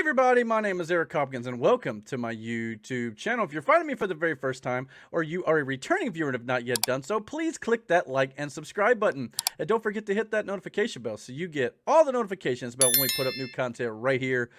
Everybody, my name is Eric Hopkins and welcome to my YouTube channel. If you're finding me for the very first time or you are a returning viewer and have not yet done so, please click that like and subscribe button. And don't forget to hit that notification bell so you get all the notifications about when we put up new content right here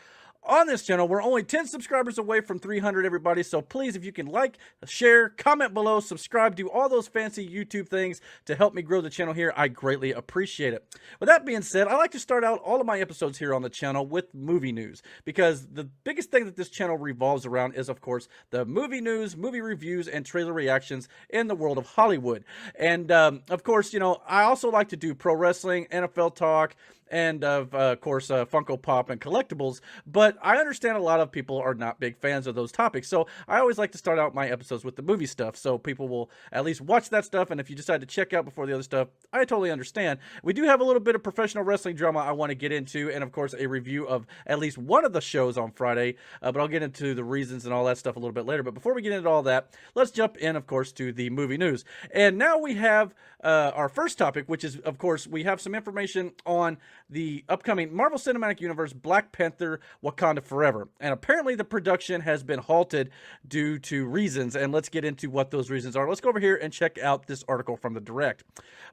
on this channel. We're only 10 subscribers away from 300, everybody, so please, if you can like, share, comment below, subscribe, do all those fancy YouTube things to help me grow the channel here, I greatly appreciate it. With that being said, I like to start out all of my episodes here on the channel with movie news, because the biggest thing that this channel revolves around is, of course, the movie news, movie reviews, and trailer reactions in the world of Hollywood. And, of course, you know, I also like to do pro wrestling, NFL talk, and of course Funko Pop and collectibles, but I understand a lot of people are not big fans of those topics, so I always like to start out my episodes with the movie stuff, so people will at least watch that stuff, and if you decide to check out before the other stuff, I totally understand. We do have a little bit of professional wrestling drama I want to get into, and of course a review of at least one of the shows on Friday, but I'll get into the reasons and all that stuff a little bit later. But before we get into all that, let's jump in, of course, to the movie news. And now we have our first topic, which is, of course, we have some information on the upcoming Marvel Cinematic Universe Black Panther Wakanda Forever. And apparently the production has been halted due to reasons, and let's get into what those reasons are. Let's go over here and check out this article from the Direct.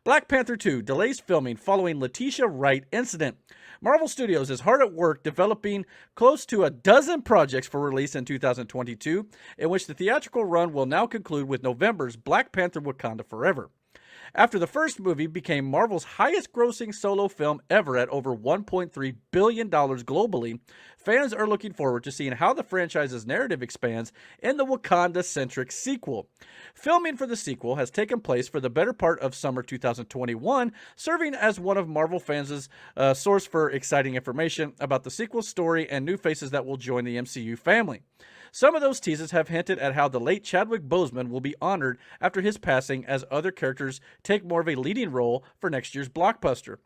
Black Panther 2 delays filming following Letitia Wright incident. Marvel Studios is hard at work developing close to a dozen projects for release in 2022, in which the theatrical run will now conclude with November's Black Panther Wakanda Forever. After the first movie became Marvel's highest-grossing solo film ever at over $1.3 billion globally, fans are looking forward to seeing how the franchise's narrative expands in the Wakanda-centric sequel. Filming for the sequel has taken place for the better part of summer 2021, serving as one of Marvel fans' source for exciting information about the sequel's story and new faces that will join the MCU family. Some of those teases have hinted at how the late Chadwick Boseman will be honored after his passing, as other characters take more of a leading role for next year's blockbuster.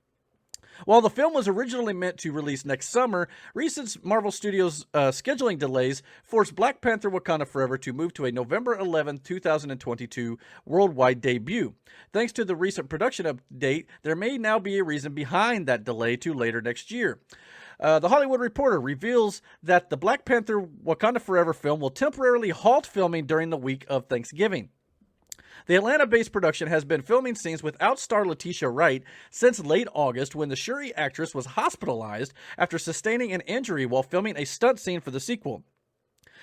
While the film was originally meant to release next summer, recent Marvel Studios scheduling delays forced Black Panther Wakanda Forever to move to a November 11, 2022 worldwide debut. Thanks to the recent production update, there may now be a reason behind that delay to later next year. The Hollywood Reporter reveals that the Black Panther Wakanda Forever film will temporarily halt filming during the week of Thanksgiving. The Atlanta-based production has been filming scenes without star Letitia Wright since late August, when the Shuri actress was hospitalized after sustaining an injury while filming a stunt scene for the sequel.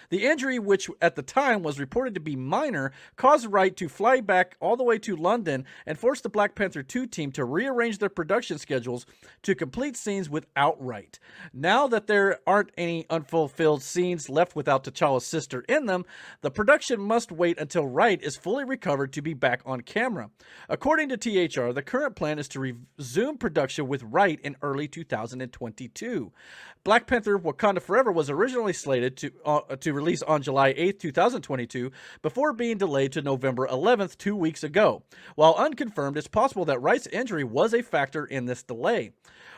The injury, which at the time was reported to be minor, caused Wright to fly back all the way to London and forced the Black Panther 2 team to rearrange their production schedules to complete scenes without Wright. Now that there aren't any unfulfilled scenes left without T'Challa's sister in them, the production must wait until Wright is fully recovered to be back on camera. According to THR, the current plan is to resume production with Wright in early 2022. Black Panther Wakanda Forever was originally slated to release on July 8, 2022, before being delayed to November 11th, 2 weeks ago. While unconfirmed, it's possible that Wright's injury was a factor in this delay.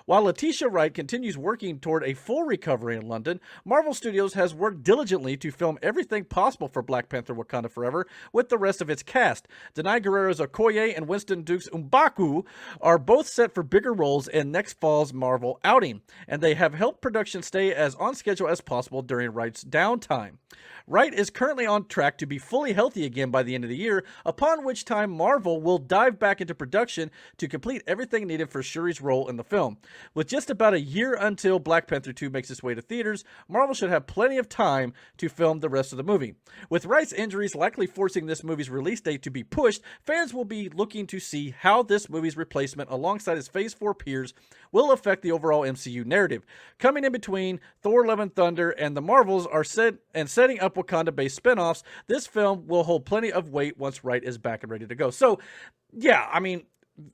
While Letitia Wright continues working toward a full recovery in London, Marvel Studios has worked diligently to film everything possible for Black Panther Wakanda Forever with the rest of its cast. Denai Guerrero's Okoye and Winston Duke's M'Baku are both set for bigger roles in next fall's Marvel outing, and they have helped production stay as on schedule as possible during Wright's downtime. Wright is currently on track to be fully healthy again by the end of the year, upon which time Marvel will dive back into production to complete everything needed for Shuri's role in the film. With just about a year until Black Panther 2 makes its way to theaters, Marvel should have plenty of time to film the rest of the movie. With Wright's injuries likely forcing this movie's release date to be pushed, fans will be looking to see how this movie's replacement alongside his Phase 4 peers will affect the overall MCU narrative. Coming in between Thor: Love and Thunder and the Marvels are setting up Wakanda-based spinoffs, this film will hold plenty of weight once Wright is back and ready to go. So, yeah, I mean,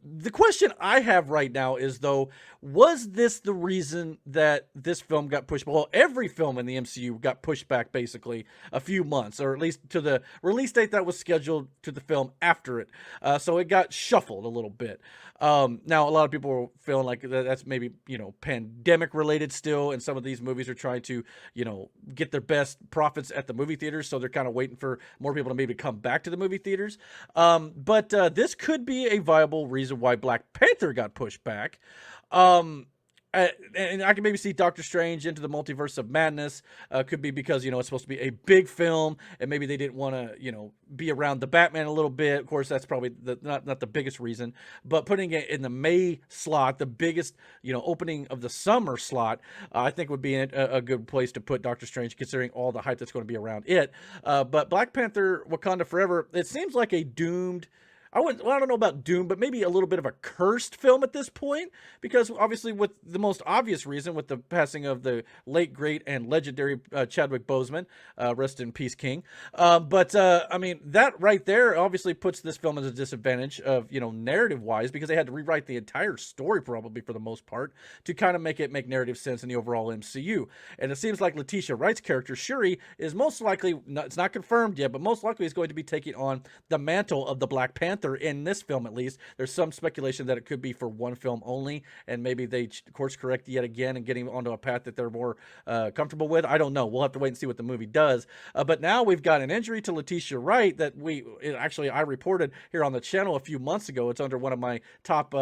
the question I have right now is, though, was this the reason that this film got pushed? Well, every film in the MCU got pushed back basically a few months, or at least to the release date that was scheduled to the film after it. So it got shuffled a little bit. Now, a lot of people are feeling like that's maybe, you know, pandemic related still, and some of these movies are trying to, you know, get their best profits at the movie theaters, so they're kind of waiting for more people to maybe come back to the movie theaters. But this could be a viable reason why Black Panther got pushed back. And I can maybe see Doctor Strange into the Multiverse of Madness. Could be because, it's supposed to be a big film, and maybe they didn't want to, be around the Batman a little bit. Of course, that's probably not the biggest reason. But putting it in the May slot, the biggest, opening of the summer slot, I think would be a good place to put Doctor Strange, considering all the hype that's going to be around it. But Black Panther: Wakanda Forever, it seems like a doomed. I don't know about doomed, but maybe a little bit of a cursed film at this point, because obviously with the most obvious reason, with the passing of the late, great, and legendary Chadwick Boseman, rest in peace, King. I mean, that right there obviously puts this film at a disadvantage of, narrative-wise, because they had to rewrite the entire story probably for the most part to kind of make it make narrative sense in the overall MCU. And it seems like Letitia Wright's character, Shuri, is most likely, it's not confirmed yet, but most likely is going to be taking on the mantle of the Black Panther in this film. At least there's some speculation that it could be for one film only, and maybe they course correct yet again and getting onto a path that they're more comfortable with. I don't know. We'll have to wait and see what the movie does. But now we've got an injury to Letitia Wright that I reported here on the channel a few months ago. It's under one of my top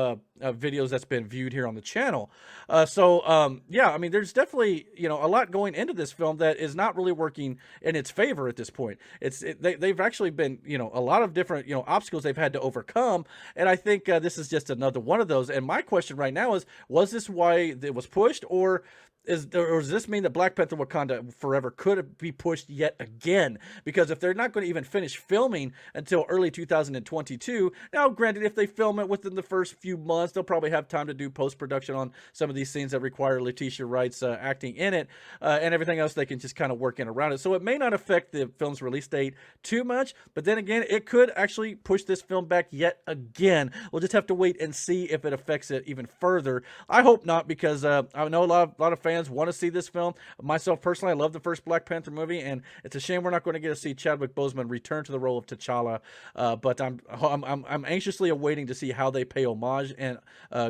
videos that's been viewed here on the channel. Yeah, I mean, there's definitely, a lot going into this film that is not really working in its favor at this point. They've actually been, a lot of different, obstacles they've had to overcome. And I think this is just another one of those. And my question right now is, was this why it was pushed, or does this mean that Black Panther: Wakanda Forever could be pushed yet again? Because if they're not going to even finish filming until early 2022, now granted, if they film it within the first few months, they'll probably have time to do post-production on some of these scenes that require Letitia Wright's acting in it, and everything else they can just kind of work in around it. So it may not affect the film's release date too much, but then again, it could actually push this film back yet again. We'll just have to wait and see if it affects it even further. I hope not, because I know a lot of fans want to see this film. Myself personally, I love the first Black Panther movie, and it's a shame we're not going to get to see Chadwick Boseman return to the role of T'Challa. But I'm anxiously awaiting to see how they pay homage and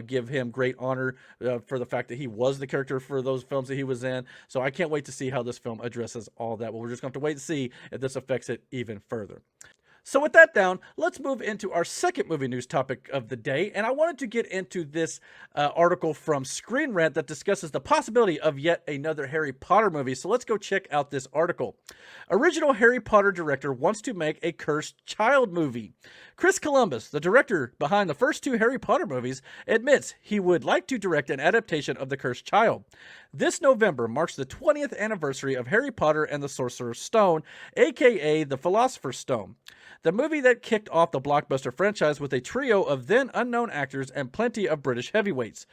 give him great honor for the fact that he was the character for those films that he was in. So I can't wait to see how this film addresses all that. But we're just going to have to wait and see if this affects it even further. So with that down, let's move into our second movie news topic of the day. And I wanted to get into this article from Screen Rant that discusses the possibility of yet another Harry Potter movie. So let's go check out this article. Original Harry Potter director wants to make a Cursed Child movie. Chris Columbus, the director behind the first two Harry Potter movies, admits he would like to direct an adaptation of The Cursed Child. This November marks the 20th anniversary of Harry Potter and the Sorcerer's Stone, aka the Philosopher's Stone. The movie that kicked off the blockbuster franchise with a trio of then unknown actors and plenty of British heavyweights.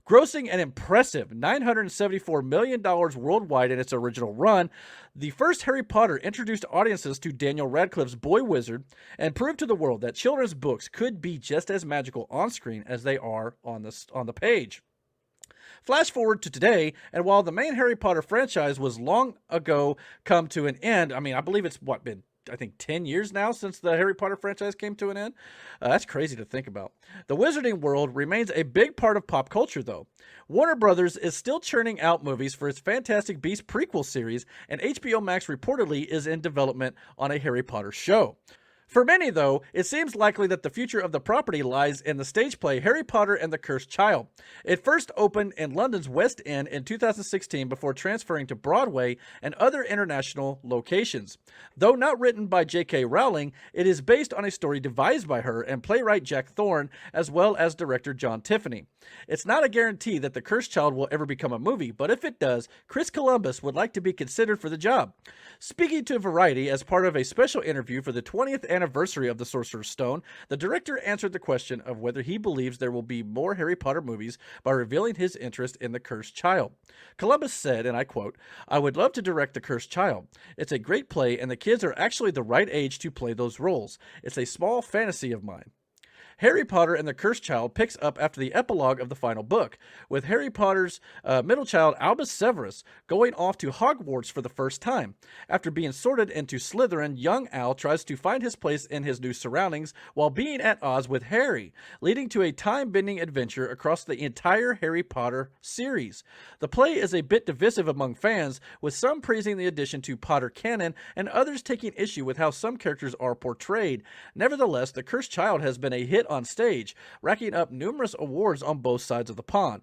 Grossing an impressive $974 million worldwide in its original run, the first Harry Potter introduced audiences to Daniel Radcliffe's boy wizard and proved to the world that children's books could be just as magical on screen as they are on the page. Flash forward to today, and while the main Harry Potter franchise was long ago come to an end, I mean, I believe it's been 10 years now since the Harry Potter franchise came to an end. That's crazy to think about. The wizarding world remains a big part of pop culture, though. Warner Brothers is still churning out movies for its Fantastic Beasts prequel series, and HBO Max reportedly is in development on a Harry Potter show. For many, though, it seems likely that the future of the property lies in the stage play Harry Potter and the Cursed Child. It first opened in London's West End in 2016 before transferring to Broadway and other international locations. Though not written by J.K. Rowling, it is based on a story devised by her and playwright Jack Thorne, as well as director John Tiffany. It's not a guarantee that the Cursed Child will ever become a movie, but if it does, Chris Columbus would like to be considered for the job. Speaking to Variety as part of a special interview for the 20th anniversary of The Sorcerer's Stone, the director answered the question of whether he believes there will be more Harry Potter movies by revealing his interest in The Cursed Child. Columbus said, and I quote, "I would love to direct The Cursed Child. It's a great play, and the kids are actually the right age to play those roles. It's a small fantasy of mine." Harry Potter and the Cursed Child picks up after the epilogue of the final book, with Harry Potter's middle child Albus Severus going off to Hogwarts for the first time. After being sorted into Slytherin, young Al tries to find his place in his new surroundings while being at odds with Harry, leading to a time-bending adventure across the entire Harry Potter series. The play is a bit divisive among fans, with some praising the addition to Potter canon and others taking issue with how some characters are portrayed. Nevertheless, The Cursed Child has been a hit on stage, racking up numerous awards on both sides of the pond.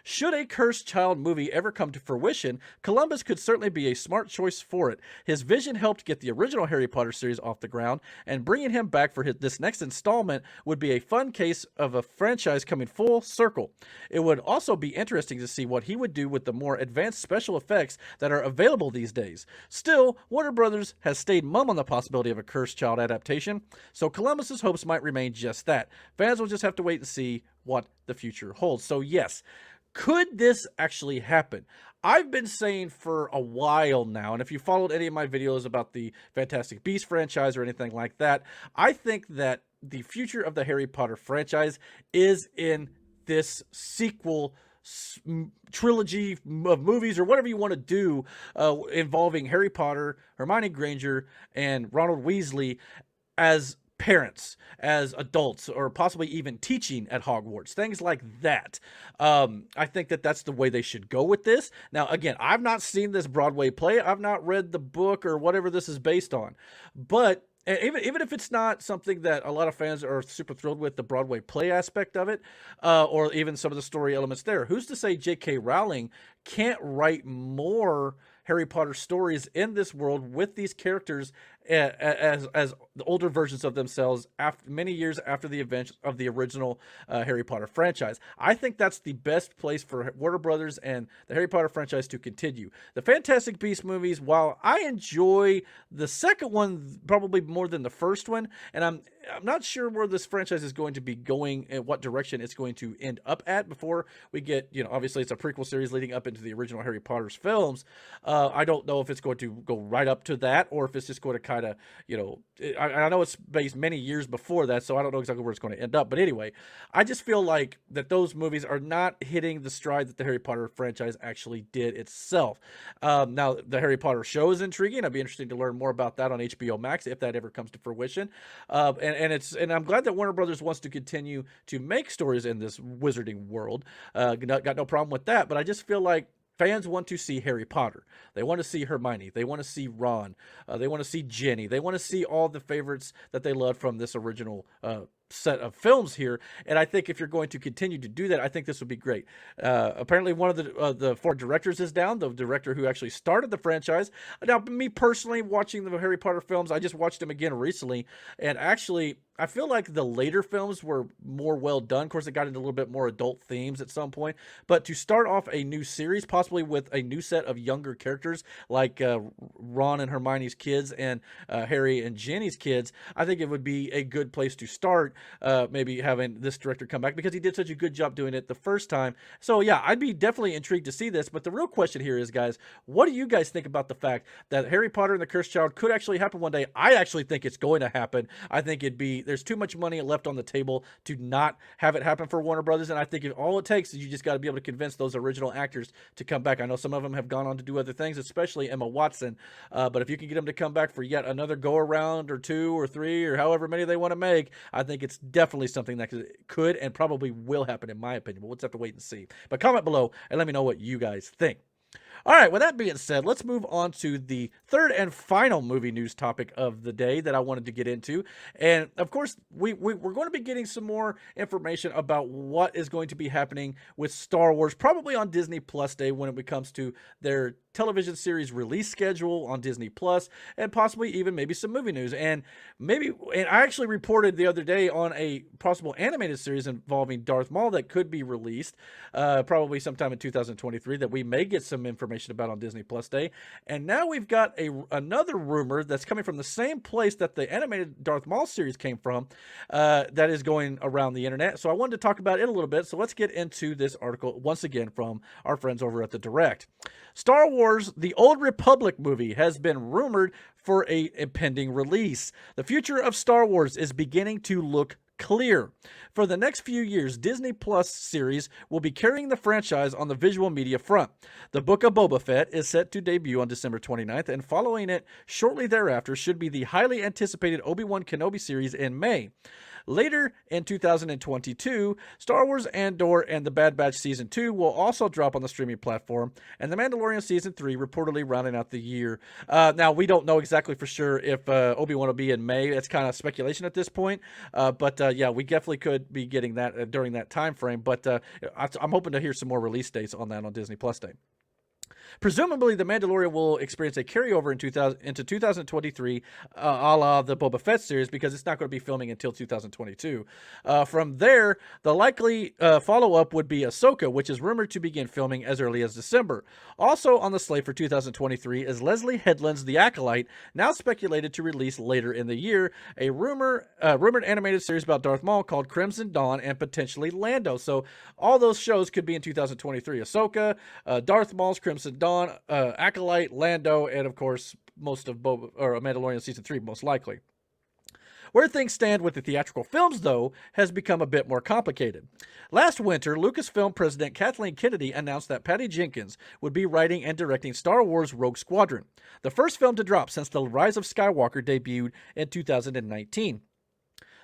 Should a Cursed Child movie ever come to fruition, Columbus could certainly be a smart choice for it. His vision helped get the original Harry Potter series off the ground, and bringing him back for this next installment would be a fun case of a franchise coming full circle. It would also be interesting to see what he would do with the more advanced special effects that are available these days. Still, Warner Brothers has stayed mum on the possibility of a Cursed Child adaptation, so Columbus's hopes might remain just that. Fans will just have to wait and see what the future holds. So yes, could this actually happen? I've been saying for a while now, and if you followed any of my videos about the Fantastic Beasts franchise or anything like that, I think that the future of the Harry Potter franchise is in this sequel trilogy of movies, or whatever you want to do, involving Harry Potter, Hermione Granger, and Ronald Weasley as parents, as adults, or possibly even teaching at Hogwarts, things like that. I think that that's the way they should go with this. Now, again, I've not seen this Broadway play. I've not read the book or whatever this is based on, but even if it's not something that a lot of fans are super thrilled with, the Broadway play aspect of it, or even some of the story elements there, who's to say J.K. Rowling can't write more Harry Potter stories in this world with these characters as the older versions of themselves after many years after the events of the original Harry Potter franchise. I think that's the best place for Warner Brothers and the Harry Potter franchise to continue. The Fantastic Beasts movies, while I enjoy the second one probably more than the first one, and I'm not sure where this franchise is going to be going and what direction it's going to end up at before we get, obviously it's a prequel series leading up into the original Harry Potter's films. I don't know if it's going to go right up to that, or if it's just going to kind of, I know it's based many years before that, so I don't know exactly where it's going to end up. But anyway, I just feel like that those movies are not hitting the stride that the Harry Potter franchise actually did itself. Now, the Harry Potter show is intriguing. It'd be interesting to learn more about that on HBO Max if that ever comes to fruition. And I'm glad that Warner Brothers wants to continue to make stories in this wizarding world. Got no problem with that, but I just feel like fans want to see Harry Potter. They want to see Hermione. They want to see Ron. They want to see Ginny. They want to see all the favorites that they loved from this original set of films here. And I think if you're going to continue to do that, I think this would be great. Apparently one of the four directors is down, the director who actually started the franchise. Now, me personally, watching the Harry Potter films, I just watched them again recently, and actually I feel like the later films were more well done. Of course, they got into a little bit more adult themes at some point, but to start off a new series, possibly with a new set of younger characters like Ron and Hermione's kids and Harry and Ginny's kids, I think it would be a good place to start. Maybe having this director come back, because he did such a good job doing it the first time. So yeah, I'd be definitely intrigued to see this. But the real question here is, guys, what do you guys think about the fact that Harry Potter and the Cursed Child could actually happen one day? I actually think it's going to happen. I think there's too much money left on the table to not have it happen for Warner Brothers. And I think all it takes is you just got to be able to convince those original actors to come back. I know some of them have gone on to do other things, especially Emma Watson. But if you can get them to come back for yet another go around or two or three or however many they want to make, I think it's definitely something that could and probably will happen, in my opinion. But we'll just have to wait and see. But comment below and let me know what you guys think. All right, with that being said, let's move on to the third and final movie news topic of the day that I wanted to get into. And of course, we're going to be getting some more information about what is going to be happening with Star Wars, probably on Disney Plus Day when it comes to their television series release schedule on Disney Plus, and possibly even maybe some movie news. And I actually reported the other day on a possible animated series involving Darth Maul that could be released probably sometime in 2023 that we may get some information about on Disney Plus Day. And now we've got another rumor that's coming from the same place that the animated Darth Maul series came from, that is going around the internet. So I wanted to talk about it a little bit. So let's get into this article once again from our friends over at The Direct. Star Wars: The Old Republic movie has been rumored for a impending release. The future of Star Wars is beginning to look clear. For the next few years, Disney Plus series will be carrying the franchise on the visual media front. The Book of Boba Fett is set to debut on December 29th, and following it shortly thereafter should be the highly anticipated Obi-Wan Kenobi series in May. Later in 2022, Star Wars Andor and The Bad Batch Season 2 will also drop on the streaming platform, and The Mandalorian Season 3 reportedly rounding out the year. Now, we don't know exactly for sure if Obi-Wan will be in May. It's kind of speculation at this point, but yeah, we definitely could be getting that during that time frame, but I'm hoping to hear some more release dates on that on Disney Plus Day. Presumably, The Mandalorian will experience a carryover into 2023, a la the Boba Fett series, because it's not going to be filming until 2022. From there, the likely follow-up would be Ahsoka, which is rumored to begin filming as early as December. Also on the slate for 2023 is Leslie Headland's The Acolyte, now speculated to release later in the year, a rumored animated series about Darth Maul called Crimson Dawn and potentially Lando. So all those shows could be in 2023. Ahsoka, Darth Maul's Crimson Dawn, Acolyte, Lando, and of course most of Mandalorian Season 3 most likely. Where things stand with the theatrical films, though, has become a bit more complicated. Last winter, Lucasfilm president Kathleen Kennedy announced that Patty Jenkins would be writing and directing Star Wars Rogue Squadron, the first film to drop since The Rise of Skywalker debuted in 2019.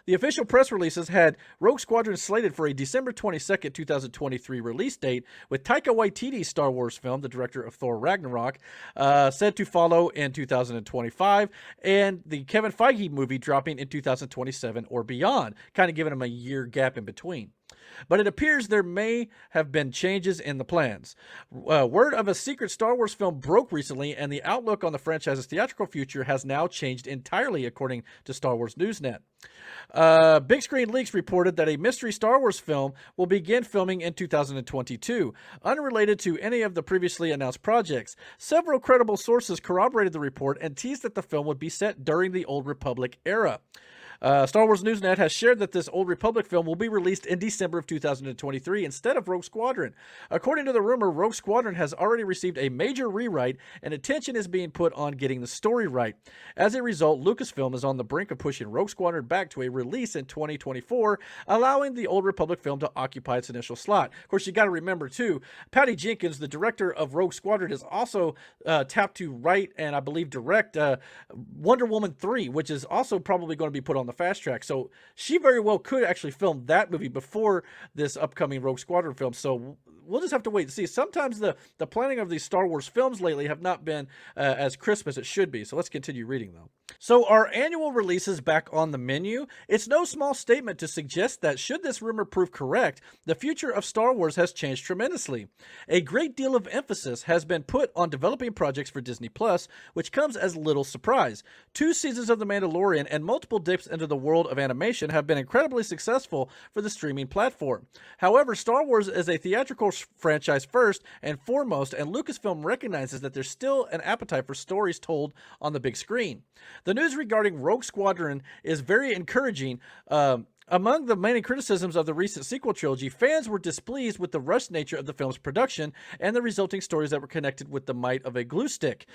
The official press releases had Rogue Squadron slated for a December 22nd, 2023 release date, with Taika Waititi's Star Wars film, the director of Thor Ragnarok, said to follow in 2025, and the Kevin Feige movie dropping in 2027 or beyond, kind of giving him a year gap in between. But it appears there may have been changes in the plans. Word of a secret Star Wars film broke recently, and the outlook on the franchise's theatrical future has now changed entirely, according to Star Wars Newsnet. Big Screen Leaks reported that a mystery Star Wars film will begin filming in 2022, unrelated to any of the previously announced projects. Several credible sources corroborated the report and teased that the film would be set during the Old Republic era. Star Wars Newsnet has shared that this Old Republic film will be released in December of 2023 instead of Rogue Squadron. According to the rumor, Rogue Squadron has already received a major rewrite, and attention is being put on getting the story right. As a result, Lucasfilm is on the brink of pushing Rogue Squadron back to a release in 2024, allowing the Old Republic film to occupy its initial slot. Of course, you got to remember, too, Patty Jenkins, the director of Rogue Squadron, is also tapped to write and, I believe, direct Wonder Woman 3, which is also probably going to be put on the fast track. So she very well could actually film that movie before this upcoming Rogue Squadron film. So we'll just have to wait and see. Sometimes the planning of these Star Wars films lately have not been as crisp as it should be. So let's continue reading, though. So are annual releases back on the menu? It's no small statement to suggest that should this rumor prove correct, the future of Star Wars has changed tremendously. A great deal of emphasis has been put on developing projects for Disney Plus, which comes as little surprise. 2 seasons of The Mandalorian and multiple dips into the world of animation have been incredibly successful for the streaming platform. However, Star Wars is a theatrical franchise first and foremost, and Lucasfilm recognizes that there's still an appetite for stories told on the big screen. The news regarding Rogue Squadron is very encouraging. Among the many criticisms of the recent sequel trilogy, fans were displeased with the rushed nature of the film's production and the resulting stories that were connected with the might of a glue stick.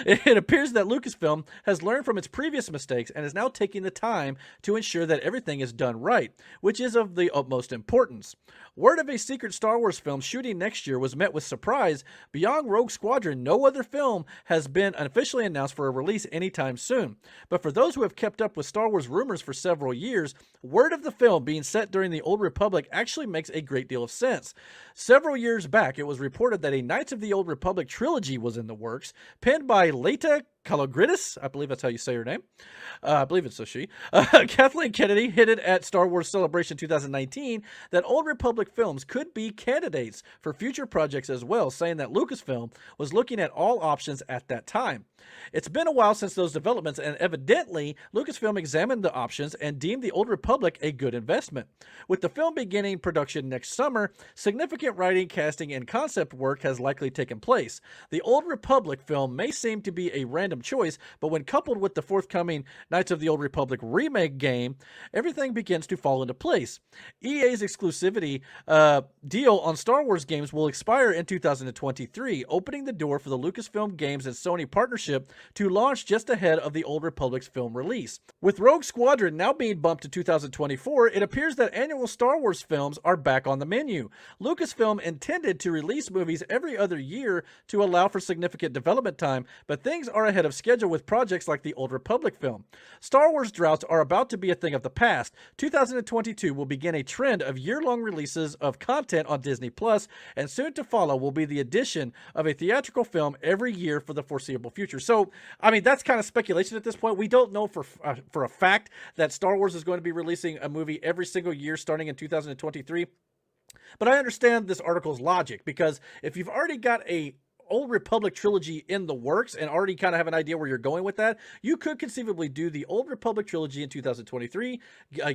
It appears that Lucasfilm has learned from its previous mistakes and is now taking the time to ensure that everything is done right, which is of the utmost importance. Word of a secret Star Wars film shooting next year was met with surprise. Beyond Rogue Squadron, no other film has been officially announced for a release anytime soon. But for those who have kept up with Star Wars rumors for several years, word of the film being set during the Old Republic actually makes a great deal of sense. Several years back, it was reported that a Knights of the Old Republic trilogy was in the works, penned by Leta Kalogridis, I believe that's how you say her name. I believe it's she. Kathleen Kennedy hinted at Star Wars Celebration 2019 that Old Republic films could be candidates for future projects as well, saying that Lucasfilm was looking at all options at that time. It's been a while since those developments, and evidently, Lucasfilm examined the options and deemed the Old Republic a good investment. With the film beginning production next summer, significant writing, casting, and concept work has likely taken place. The Old Republic film may seem to be a random choice, but when coupled with the forthcoming Knights of the Old Republic remake game, everything begins to fall into place. EA's exclusivity deal on Star Wars games will expire in 2023, opening the door for the Lucasfilm Games and Sony partnership partnership to launch just ahead of the Old Republic's film release. With Rogue Squadron now being bumped to 2024, it appears that annual Star Wars films are back on the menu. Lucasfilm intended to release movies every other year to allow for significant development time, but things are ahead of schedule with projects like the Old Republic film. Star Wars droughts are about to be a thing of the past. 2022 will begin a trend of year-long releases of content on Disney+, and soon to follow will be the addition of a theatrical film every year for the foreseeable future. So, I mean, that's kind of speculation at this point. We don't know for a fact that Star Wars is going to be releasing a movie every single year starting in 2023. But I understand this article's logic, because if you've already got a Old Republic trilogy in the works and already kind of have an idea where you're going with that, you could conceivably do the Old Republic trilogy in 2023,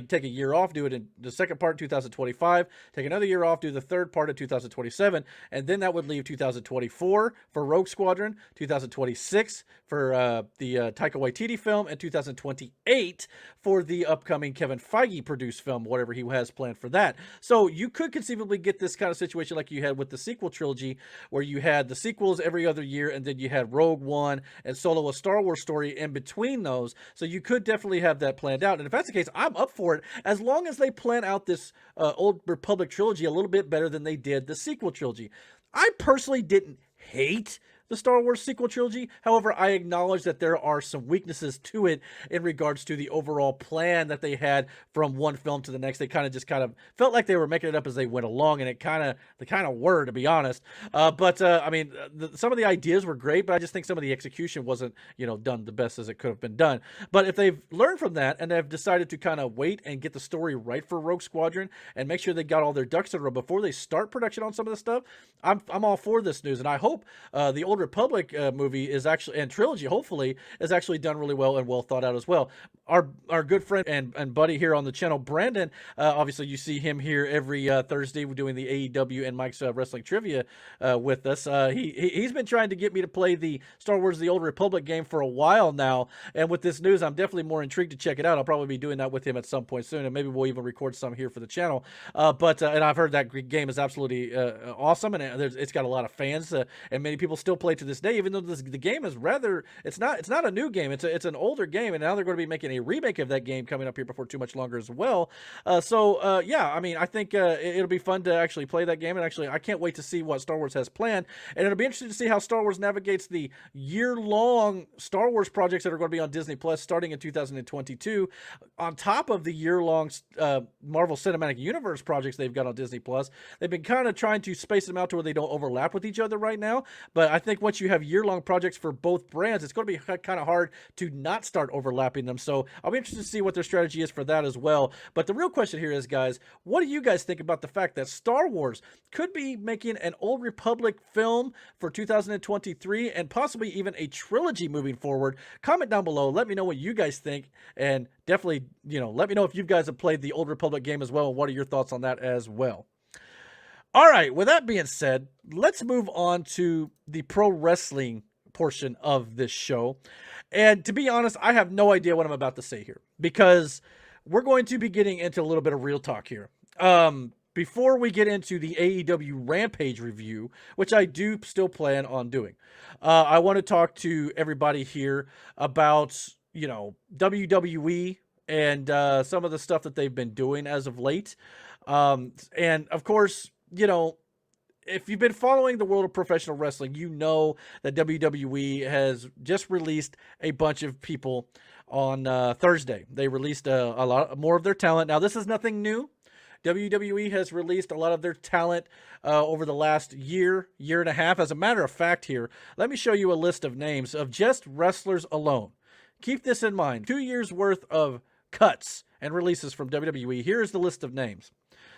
take a year off, do it in the second part in 2025, take another year off, do the third part in 2027, and then that would leave 2024 for Rogue Squadron, 2026 for the Taika Waititi film, and 2028 for the upcoming Kevin Feige produced film, whatever he has planned for that. So you could conceivably get this kind of situation like you had with the sequel trilogy, where you had the sequel every other year, and then you had Rogue One and Solo, a Star Wars story in between those. So you could definitely have that planned out. And if that's the case, I'm up for it, as long as they plan out this Old Republic trilogy a little bit better than they did the sequel trilogy. I personally didn't hate the Star Wars sequel trilogy. However, I acknowledge that there are some weaknesses to it in regards to the overall plan that they had from one film to the next. They kind of felt like they were making it up as they went along, and they kind of were, to be honest. I mean, some of the ideas were great, but I just think some of the execution wasn't, done the best as it could have been done. But if they've learned from that and they've decided to kind of wait and get the story right for Rogue Squadron and make sure they got all their ducks in a row before they start production on some of this stuff, I'm all for this news, and I hope the Old Republic movie is actually, and trilogy hopefully, is actually done really well and well thought out as well. Our good friend and buddy here on the channel, Brandon, obviously you see him here every Thursday doing the AEW and Mike's Wrestling Trivia with us. He's been trying to get me to play the Star Wars The Old Republic game for a while now, and with this news I'm definitely more intrigued to check it out. I'll probably be doing that with him at some point soon, and maybe we'll even record some here for the channel. And I've heard that game is absolutely awesome, and it's got a lot of fans, and many people still play to this day, even though the game is it's not a new game. It's an older game, and now they're going to be making a remake of that game coming up here before too much longer as well. Yeah, I mean, I think it'll be fun to actually play that game, and actually I can't wait to see what Star Wars has planned, and it'll be interesting to see how Star Wars navigates the year-long Star Wars projects that are going to be on Disney Plus starting in 2022, on top of the year-long Marvel Cinematic Universe projects they've got on Disney Plus. They've been kind of trying to space them out to where they don't overlap with each other right now, but I think once you have year-long projects for both brands, it's going to be kind of hard to not start overlapping them. So I'll be interested to see what their strategy is for that as well. But the real question here is, guys, what do you guys think about the fact that Star Wars could be making an Old Republic film for 2023 and possibly even a trilogy moving forward? Comment down below. Let me know what you guys think, and definitely, let me know if you guys have played the Old Republic game as well, and what are your thoughts on that as well. All right, with that being said, let's move on to the pro wrestling portion of this show. And to be honest, I have no idea what I'm about to say here, because we're going to be getting into a little bit of real talk here. Before we get into the AEW Rampage review, which I do still plan on doing, I want to talk to everybody here about, WWE and some of the stuff that they've been doing as of late. And of course, if you've been following the world of professional wrestling, you know that WWE has just released a bunch of people on Thursday. They released a lot more of their talent. Now, this is nothing new. WWE has released a lot of their talent over the last year and a half. As a matter of fact here, let me show you a list of names of just wrestlers alone. Keep this in mind. 2 years worth of cuts and releases from WWE. Here's the list of names.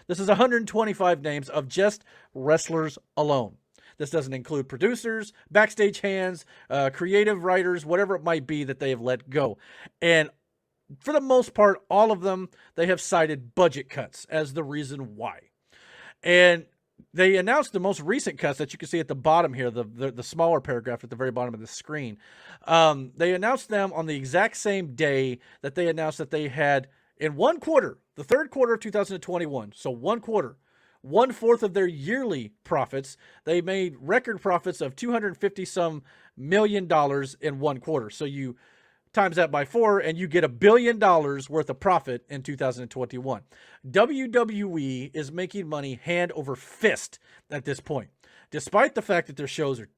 This is 125 names of just wrestlers alone. This doesn't include producers, backstage hands, creative writers, whatever it might be that they have let go. And for the most part, all of them, they have cited budget cuts as the reason why. And they announced the most recent cuts that you can see at the bottom here, the smaller paragraph at the very bottom of the screen. They announced them on the exact same day that they announced that they had, in one quarter, the third quarter of 2021, so 1 quarter, 1/4 of their yearly profits, they made record profits of $250 some million in one quarter. So you times that by 4 and you get $1 billion worth of profit in 2021. WWE is making money hand over fist at this point, despite the fact that their shows are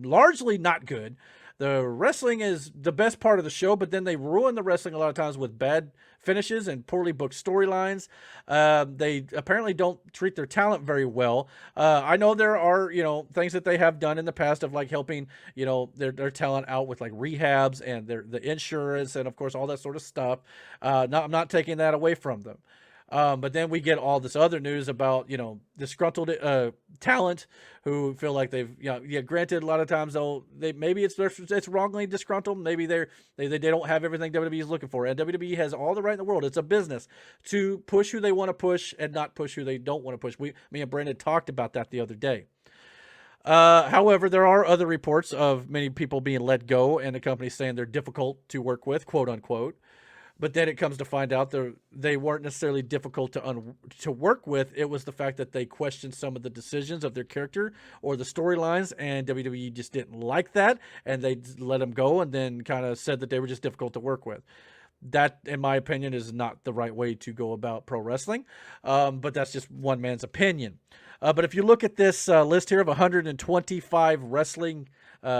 largely not good. The wrestling is the best part of the show, but then they ruin the wrestling a lot of times with bad finishes and poorly booked storylines. They apparently don't treat their talent very well. I know there are, things that they have done in the past of like helping, their talent out with like rehabs and the insurance and of course all that sort of stuff. I'm not taking that away from them. But then we get all this other news about, disgruntled talent who feel like they've, granted a lot of times maybe it's wrongly disgruntled. Maybe they don't have everything WWE is looking for. And WWE has all the right in the world. It's a business to push who they want to push and not push who they don't want to push. Me and Brandon talked about that the other day. However, there are other reports of many people being let go and the company saying they're difficult to work with, quote unquote. But then it comes to find out they weren't necessarily difficult to work with. It was the fact that they questioned some of the decisions of their character or the storylines, and WWE just didn't like that, and they let them go and then kind of said that they were just difficult to work with. That, in my opinion, is not the right way to go about pro wrestling, but that's just one man's opinion. But if you look at this list here of 125 wrestling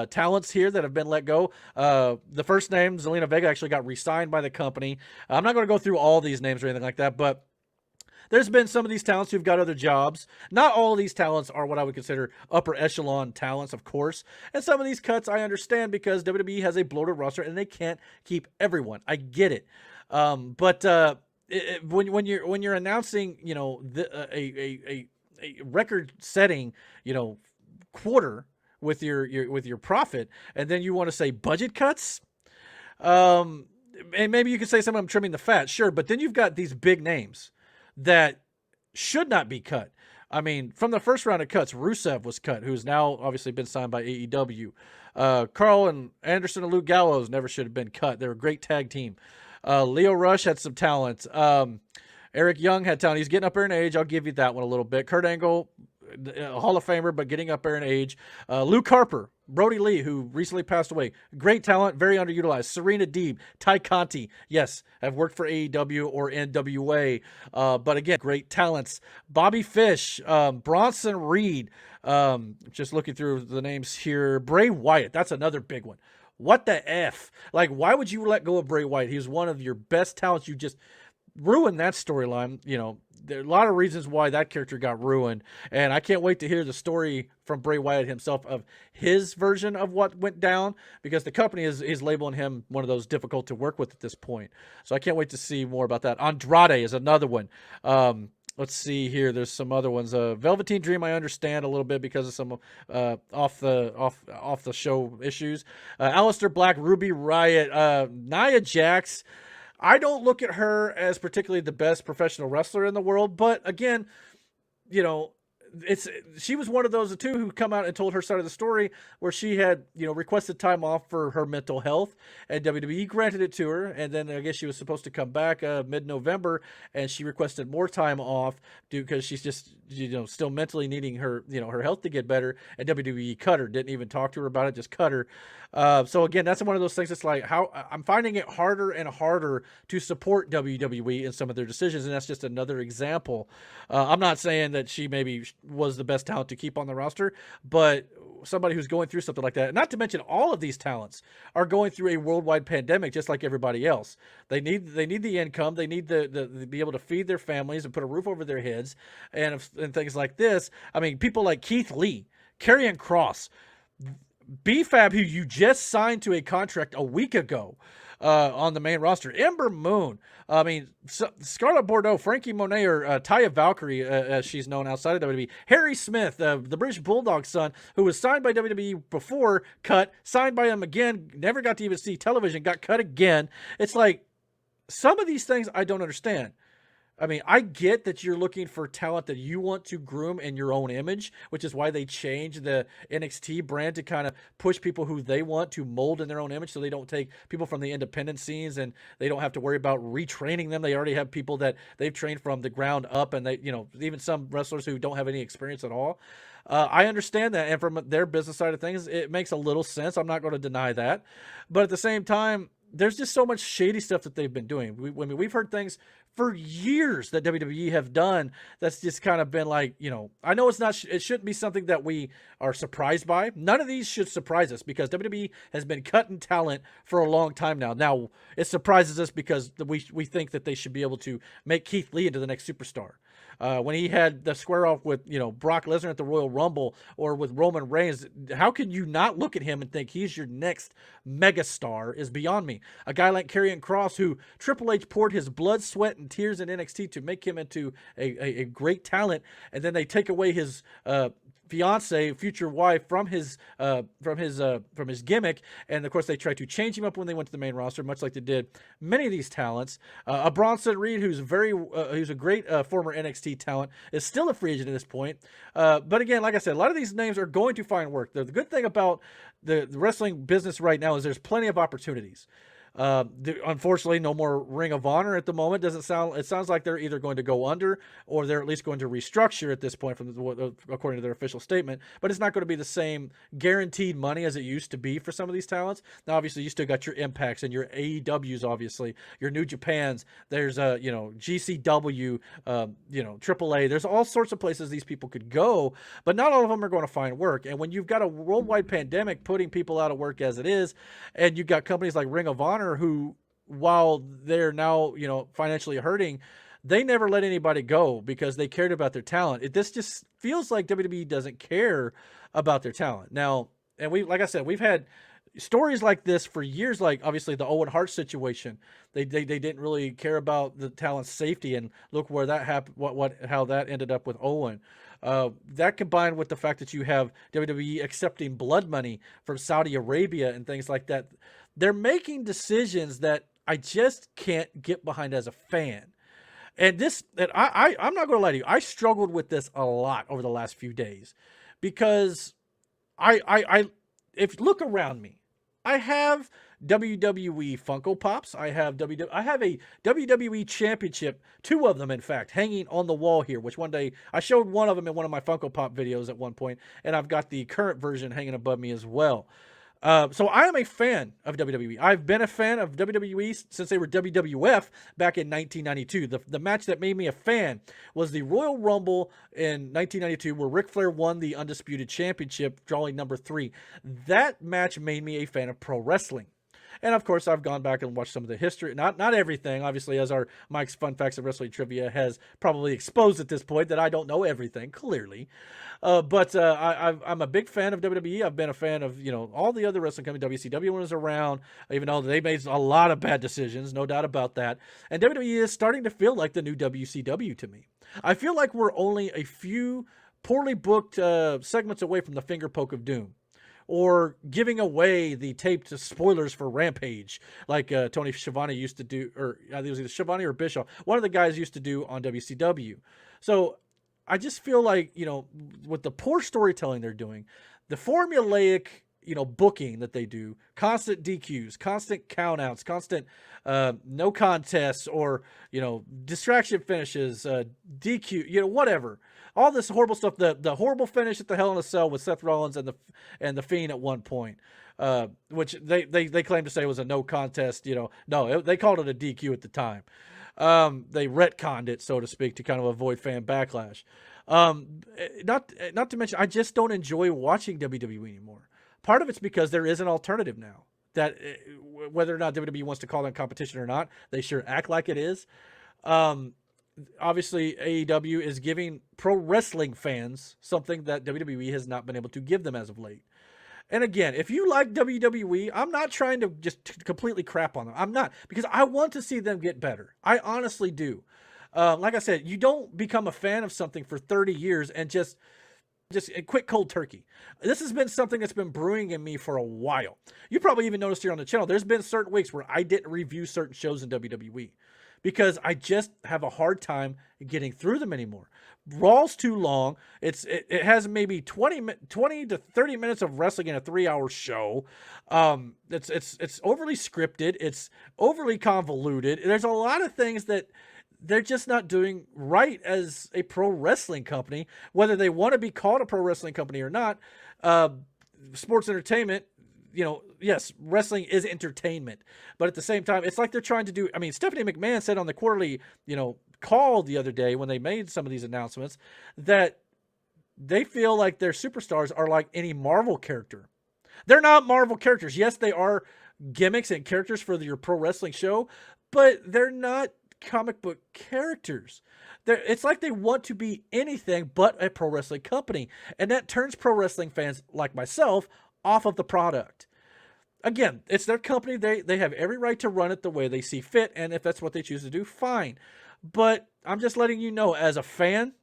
talents here that have been let go. The first name, Zelina Vega, actually got re-signed by the company. I'm not going to go through all these names or anything like that, but there's been some of these talents who've got other jobs. Not all of these talents are what I would consider upper echelon talents, of course. And some of these cuts I understand because WWE has a bloated roster and they can't keep everyone. I get it. But when you're announcing, a record-setting, quarter with your profit, and then you want to say budget cuts, and maybe you could say something, I'm trimming the fat, sure, but then you've got these big names that should not be cut. I mean, from the first round of cuts, Rusev was cut, who's now obviously been signed by AEW. Carl and Anderson and Luke Gallows never should have been cut. They're a great tag team. Leo Rush had some talent. Eric Young had talent. He's getting up there in age. I'll give you that one a little bit. Kurt Angle, Hall of Famer, but getting up there in age. Luke Harper, Brody Lee, who recently passed away. Great talent, very underutilized. Serena Deeb, Ty Conti, yes, have worked for AEW or NWA, but again, great talents. Bobby Fish, Bronson Reed, just looking through the names here. Bray Wyatt, that's another big one. What the F? Like, why would you let go of Bray Wyatt? He was one of your best talents. You just ruined that storyline. There are a lot of reasons why that character got ruined, and I can't wait to hear the story from Bray Wyatt himself of his version of what went down, because the company is labeling him one of those difficult to work with at this point. So I can't wait to see more about that. Andrade is another one. Let's see here. There's some other ones. Velveteen Dream, I understand a little bit because of some off the show issues. Aleister Black, Ruby Riott, Nia Jax. I don't look at her as particularly the best professional wrestler in the world, but again, she was one of those two who come out and told her side of the story where she had, requested time off for her mental health, and WWE granted it to her. And then I guess she was supposed to come back mid-November, and she requested more time off because she's just, still mentally needing her, her health to get better. And WWE cut her, didn't even talk to her about it, just cut her. So again, that's one of those things. It's like how I'm finding it harder and harder to support WWE in some of their decisions, and that's just another example. I'm not saying that she maybe was the best talent to keep on the roster, but somebody who's going through something like that, not to mention all of these talents are going through a worldwide pandemic just like everybody else. They need the income, they need the be able to feed their families and put a roof over their heads and things like this. I mean, people like Keith Lee, Karrion Kross, BFAB, who you just signed to a contract a week ago on the main roster. Ember Moon. I mean, Scarlett Bordeaux, Frankie Monet, or Taya Valkyrie, as she's known outside of WWE. Harry Smith, the British Bulldog son, who was signed by WWE before, cut, signed by him again, never got to even see television, got cut again. It's like, some of these things I don't understand. I mean, I get that you're looking for talent that you want to groom in your own image, which is why they changed the NXT brand to kind of push people who they want to mold in their own image so they don't take people from the independent scenes and they don't have to worry about retraining them. They already have people that they've trained from the ground up, and they, even some wrestlers who don't have any experience at all. I understand that, and from their business side of things, it makes a little sense. I'm not going to deny that. But at the same time, there's just so much shady stuff that they've been doing. We've heard things for years that WWE have done that's just kind of been like, I know it shouldn't be something that we are surprised by. None of these should surprise us because WWE has been cutting talent for a long time now. Now, it surprises us because we think that they should be able to make Keith Lee into the next superstar. When he had the square off with, Brock Lesnar at the Royal Rumble or with Roman Reigns, how can you not look at him and think he's your next megastar is beyond me. A guy like Karrion Kross, who Triple H poured his blood, sweat, and tears in NXT to make him into a great talent, and then they take away his fiance, future wife, from his gimmick, and of course they tried to change him up when they went to the main roster, much like they did many of these talents. A Bronson Reed, who's a great former NXT talent, is still a free agent at this point. But again, like I said, a lot of these names are going to find work. The good thing about the wrestling business right now is there's plenty of opportunities. Unfortunately, no more Ring of Honor at the moment. It sounds like they're either going to go under or they're at least going to restructure at this point, according to their official statement. But it's not going to be the same guaranteed money as it used to be for some of these talents. Now, obviously, you still got your Impacts and your AEWs, obviously, your New Japans. There's GCW, AAA. There's all sorts of places these people could go, but not all of them are going to find work. And when you've got a worldwide pandemic putting people out of work as it is, and you've got companies like Ring of Honor who, while they're now, financially hurting, they never let anybody go because they cared about their talent. This just feels like WWE doesn't care about their talent. Now, and like I said, we've had stories like this for years, like obviously the Owen Hart situation. They didn't really care about the talent's safety, and look where that happened, how that ended up with Owen. That combined with the fact that you have WWE accepting blood money from Saudi Arabia and things like that, they're making decisions that I just can't get behind as a fan. And I'm not going to lie to you, I struggled with this a lot over the last few days because if look around me, I have WWE Funko Pops. I have a WWE Championship, 2 of them, in fact, hanging on the wall here, which one day I showed one of them in one of my Funko Pop videos at one point, and I've got the current version hanging above me as well. So I am a fan of WWE. I've been a fan of WWE since they were WWF back in 1992. The match that made me a fan was the Royal Rumble in 1992, where Ric Flair won the Undisputed Championship, drawing number 3. That match made me a fan of pro wrestling. And of course, I've gone back and watched some of the history. Not everything, obviously, as our Mike's Fun Facts of Wrestling Trivia has probably exposed at this point, that I don't know everything, clearly. But I'm a big fan of WWE. I've been a fan of, all the other wrestling companies. WCW was around, even though they made a lot of bad decisions, no doubt about that. And WWE is starting to feel like the new WCW to me. I feel like we're only a few poorly booked segments away from the finger poke of doom, or giving away the taped spoilers for Rampage, like Tony Schiavone used to do, or I think it was either Schiavone or Bischoff. One of the guys used to do on WCW. So I just feel like, with the poor storytelling they're doing, the formulaic, booking that they do, constant DQs, constant countouts, constant no contests, or, distraction finishes, DQ, whatever. All this horrible stuff, the horrible finish at the Hell in a Cell with Seth Rollins and the Fiend at one point, which they claim to say was a no contest. No, they called it a DQ at the time. They retconned it, so to speak, to kind of avoid fan backlash. Not to mention, I just don't enjoy watching WWE anymore. Part of it's because there is an alternative now. That whether or not WWE wants to call them competition or not, they sure act like it is. Obviously, AEW is giving pro wrestling fans something that WWE has not been able to give them as of late. And again, if you like WWE, I'm not trying to just completely crap on them. I'm not, because I want to see them get better. I honestly do. Like I said, you don't become a fan of something for 30 years and just quit cold turkey. This has been something that's been brewing in me for a while. You probably even noticed here on the channel, there's been certain weeks where I didn't review certain shows in WWE. because I just have a hard time getting through them anymore. Raw's too long. It has maybe 20 to 30 minutes of wrestling in a 3-hour show. It's overly scripted. It's overly convoluted. There's a lot of things that they're just not doing right as a pro wrestling company, whether they want to be called a pro wrestling company or not. Sports entertainment, yes, wrestling is entertainment, but at the same time, it's like they're trying to do. I mean, Stephanie McMahon said on the quarterly, call the other day when they made some of these announcements that they feel like their superstars are like any Marvel character. They're not Marvel characters. Yes, they are gimmicks and characters for your pro wrestling show, but they're not comic book characters. It's like they want to be anything but a pro wrestling company, and that turns pro wrestling fans like myself off of the product. Again, it's their company. They have every right to run it the way they see fit, and if that's what they choose to do, fine. But I'm just letting you know, as a fan,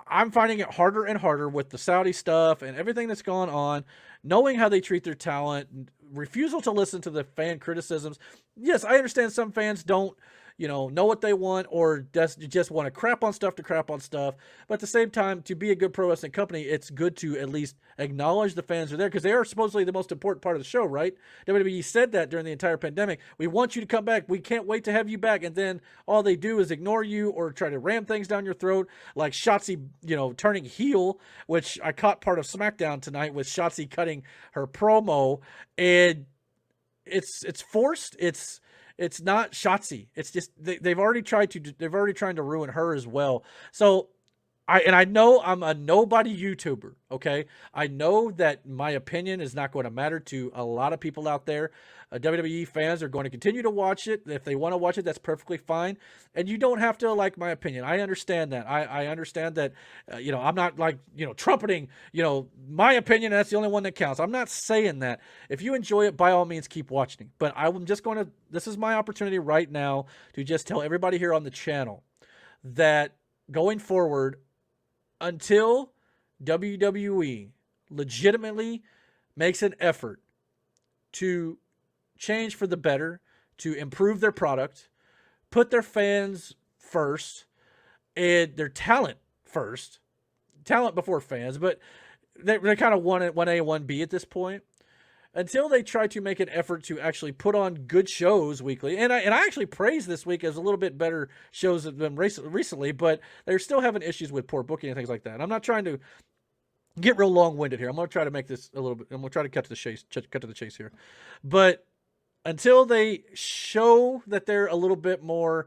I'm finding it harder and harder with the Saudi stuff and everything that's gone on, knowing how they treat their talent, refusal to listen to the fan criticisms. Yes, I understand some fans don't, know what they want, or just want to crap on stuff. But at the same time, to be a good pro wrestling company, it's good to at least acknowledge the fans are there, because they are supposedly the most important part of the show, right? WWE said that during the entire pandemic. We want you to come back. We can't wait to have you back. And then all they do is ignore you or try to ram things down your throat, like Shotzi, turning heel, which I caught part of SmackDown tonight with Shotzi cutting her promo, and it's forced. It's not Shotzi. It's just they've already tried to ruin her as well. So I know I'm a nobody YouTuber, okay? I know that my opinion is not going to matter to a lot of people out there. WWE fans are going to continue to watch it. If they want to watch it, that's perfectly fine. And you don't have to like my opinion. I understand that. I understand that, I'm not like, trumpeting, my opinion. That's the only one that counts. I'm not saying that. If you enjoy it, by all means, keep watching. But I'm just going to, this is my opportunity right now to just tell everybody here on the channel that going forward, until WWE legitimately makes an effort to change for the better, to improve their product, put their fans first, and their talent first, talent before fans, but they're kind of 1A, 1B at this point. Until they try to make an effort to actually put on good shows weekly, and I actually praise this week as a little bit better shows than recently, but they're still having issues with poor booking and things like that. And I'm not trying to get real long-winded here. I'm going to try to make this a little bit. I'm going to try to cut to the chase here. But until they show that they're a little bit more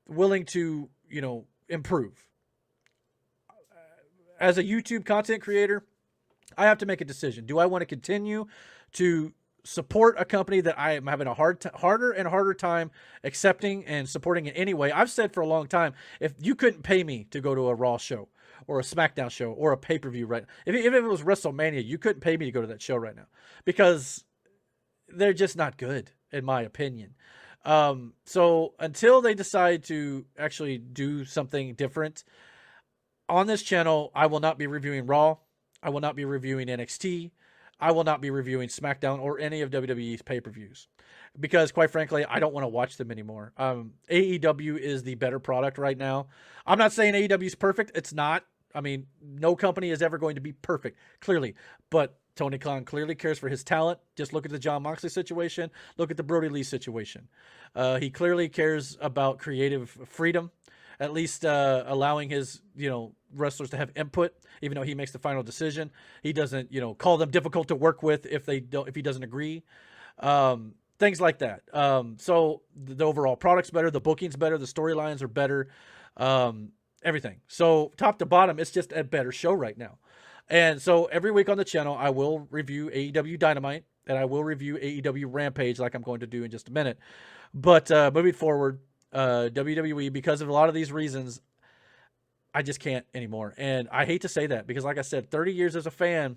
willing to, improve. As a YouTube content creator, I have to make a decision. Do I want to continue to support a company that I am having a harder and harder time accepting and supporting in any way? I've said for a long time, if you couldn't pay me to go to a Raw show or a SmackDown show or a pay-per-view right now, if it was WrestleMania, you couldn't pay me to go to that show right now, because they're just not good, in my opinion. So until they decide to actually do something different on this channel, I will not be reviewing Raw. I will not be reviewing NXT. I will not be reviewing SmackDown or any of WWE's pay-per-views, because quite frankly, I don't want to watch them anymore. AEW is the better product right now. I'm not saying AEW is perfect. It's not. I mean, no company is ever going to be perfect, clearly. But Tony Khan clearly cares for his talent. Just look at the Jon Moxley situation. Look at the Brody Lee situation. He clearly cares about creative freedom, at least allowing his, wrestlers to have input, even though he makes the final decision. He doesn't, call them difficult to work with if he doesn't agree. Things like that. So the overall product's better, the booking's better, the storylines are better, everything. So top to bottom, it's just a better show right now. And so every week on the channel, I will review AEW Dynamite, and I will review AEW Rampage, like I'm going to do in just a minute. But moving forward, WWE, because of a lot of these reasons, I just can't anymore. And I hate to say that, because like I said, 30 years as a fan,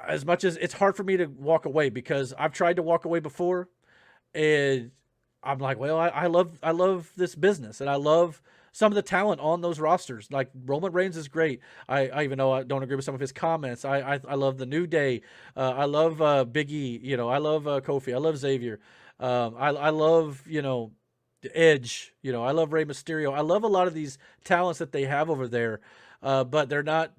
as much as it's hard for me to walk away, because I've tried to walk away before, and I'm like, well, I love this business, and I love some of the talent on those rosters. Like Roman Reigns is great. I even though I don't agree with some of his comments, I love the New Day. I love Big E. I love Kofi. I love Xavier. I love Edge. You know, I love Rey Mysterio. I love a lot of these talents that they have over there, but they're not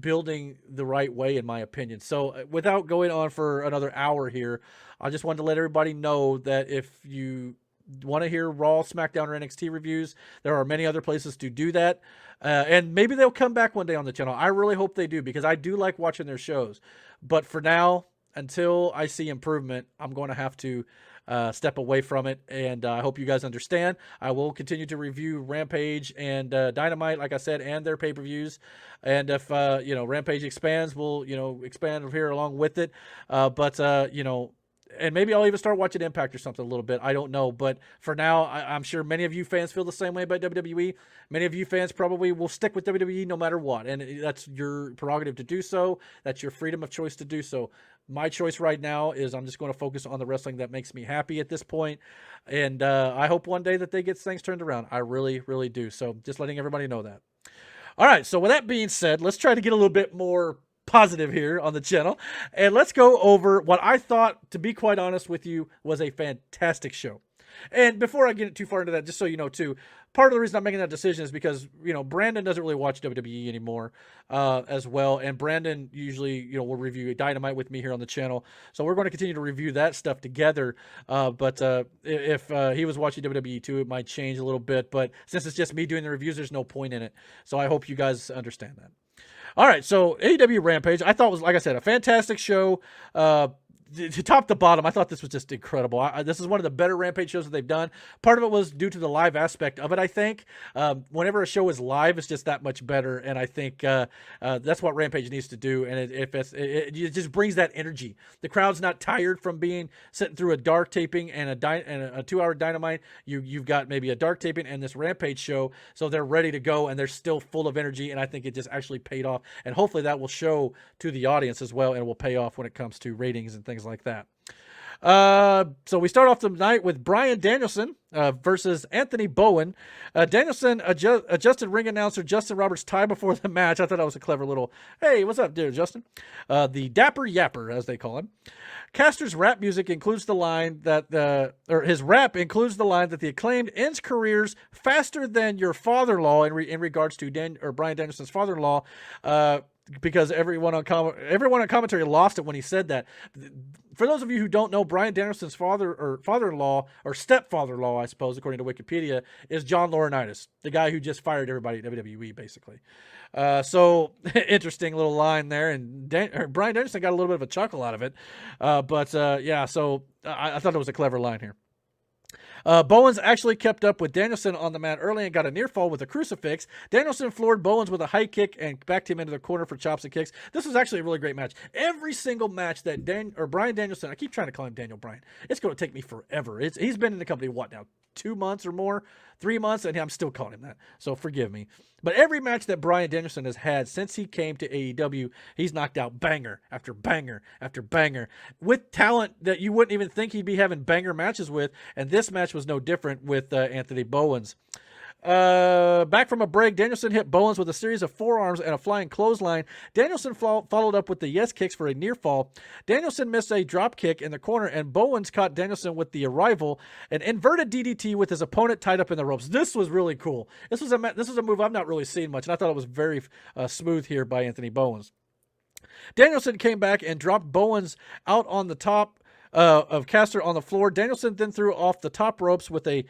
building the right way, in my opinion. So, without going on for another hour here, I just wanted to let everybody know that if you want to hear Raw, SmackDown, or NXT reviews, there are many other places to do that. And maybe they'll come back one day on the channel. I really hope they do, because I do like watching their shows. But for now, until I see improvement, I'm going to have to step away from it. And I hope you guys understand. I will continue to review Rampage and Dynamite, like I said, and their pay-per-views. And if, Rampage expands, we'll, expand here along with it. And maybe I'll even start watching Impact or something a little bit. I don't know. But for now, I'm sure many of you fans feel the same way about WWE. Many of you fans probably will stick with WWE no matter what. And that's your prerogative to do so. That's your freedom of choice to do so. My choice right now is I'm just going to focus on the wrestling that makes me happy at this point. And I hope one day that they get things turned around. I really, really do. So just letting everybody know that. All right. So with that being said, let's try to get a little bit more positive here on the channel, and let's go over what I thought, to be quite honest with you, was a fantastic show. And before I get too far into that, just so you know too, part of the reason I'm making that decision is because, Brandon doesn't really watch WWE anymore as well. And Brandon usually, will review Dynamite with me here on the channel. So we're going to continue to review that stuff together. But if he was watching WWE too, it might change a little bit. But since it's just me doing the reviews, there's no point in it. So I hope you guys understand that. All right, so AEW Rampage, I thought was, like I said, a fantastic show. To top to bottom, I thought this was just incredible. This is one of the better Rampage shows that they've done. Part of it was due to the live aspect of it, I think. Whenever a show is live, it's just that much better, and I think that's what Rampage needs to do, and it just brings that energy. The crowd's not tired from sitting through a dark taping and a 2-hour Dynamite. You've got maybe a dark taping and this Rampage show, so they're ready to go, and they're still full of energy, and I think it just actually paid off, and hopefully that will show to the audience as well, and it will pay off when it comes to ratings and things like that. So we start off the night with Bryan Danielson versus Anthony Bowen. Danielson adjusted ring announcer Justin Roberts' tie before the match. I thought that was a clever little, hey, what's up, dear Justin? The Dapper Yapper, as they call him. Caster's rap music includes the line that his rap includes the line that the Acclaimed ends careers faster than your father-in-law in regards to Bryan Danielson's father-in-law. Because everyone on commentary lost it when he said that. For those of you who don't know, Bryan Danielson's father-in-law, or stepfather-in-law, I suppose, according to Wikipedia, is John Laurinaitis, the guy who just fired everybody at WWE, basically. So interesting little line there, and Bryan Danielson got a little bit of a chuckle out of it. So I thought it was a clever line here. Bowens actually kept up with Danielson on the mat early and got a near fall with a crucifix. Danielson floored Bowens with a high kick and backed him into the corner for chops and kicks. This was actually a really great match. Every single match that Bryan Danielson, I keep trying to call him Daniel Bryan. It's going to take me forever. He's been in the company, what now, 2 months or more? 3 months, and I'm still calling him that. So forgive me. But every match that Bryan Danielson has had since he came to AEW, he's knocked out banger after banger after banger with talent that you wouldn't even think he'd be having banger matches with. And this match was no different with Anthony Bowens. Back from a break, Danielson hit Bowens with a series of forearms and a flying clothesline. Danielson followed up with the yes kicks for a near fall. Danielson missed a drop kick in the corner, and Bowens caught Danielson with the arrival, an inverted DDT with his opponent tied up in the ropes. This was really cool. This was a move I've not really seen much, and I thought it was very smooth here by Anthony Bowens. Danielson came back and dropped Bowens out on the top of Caster on the floor. Danielson then threw off the top ropes with a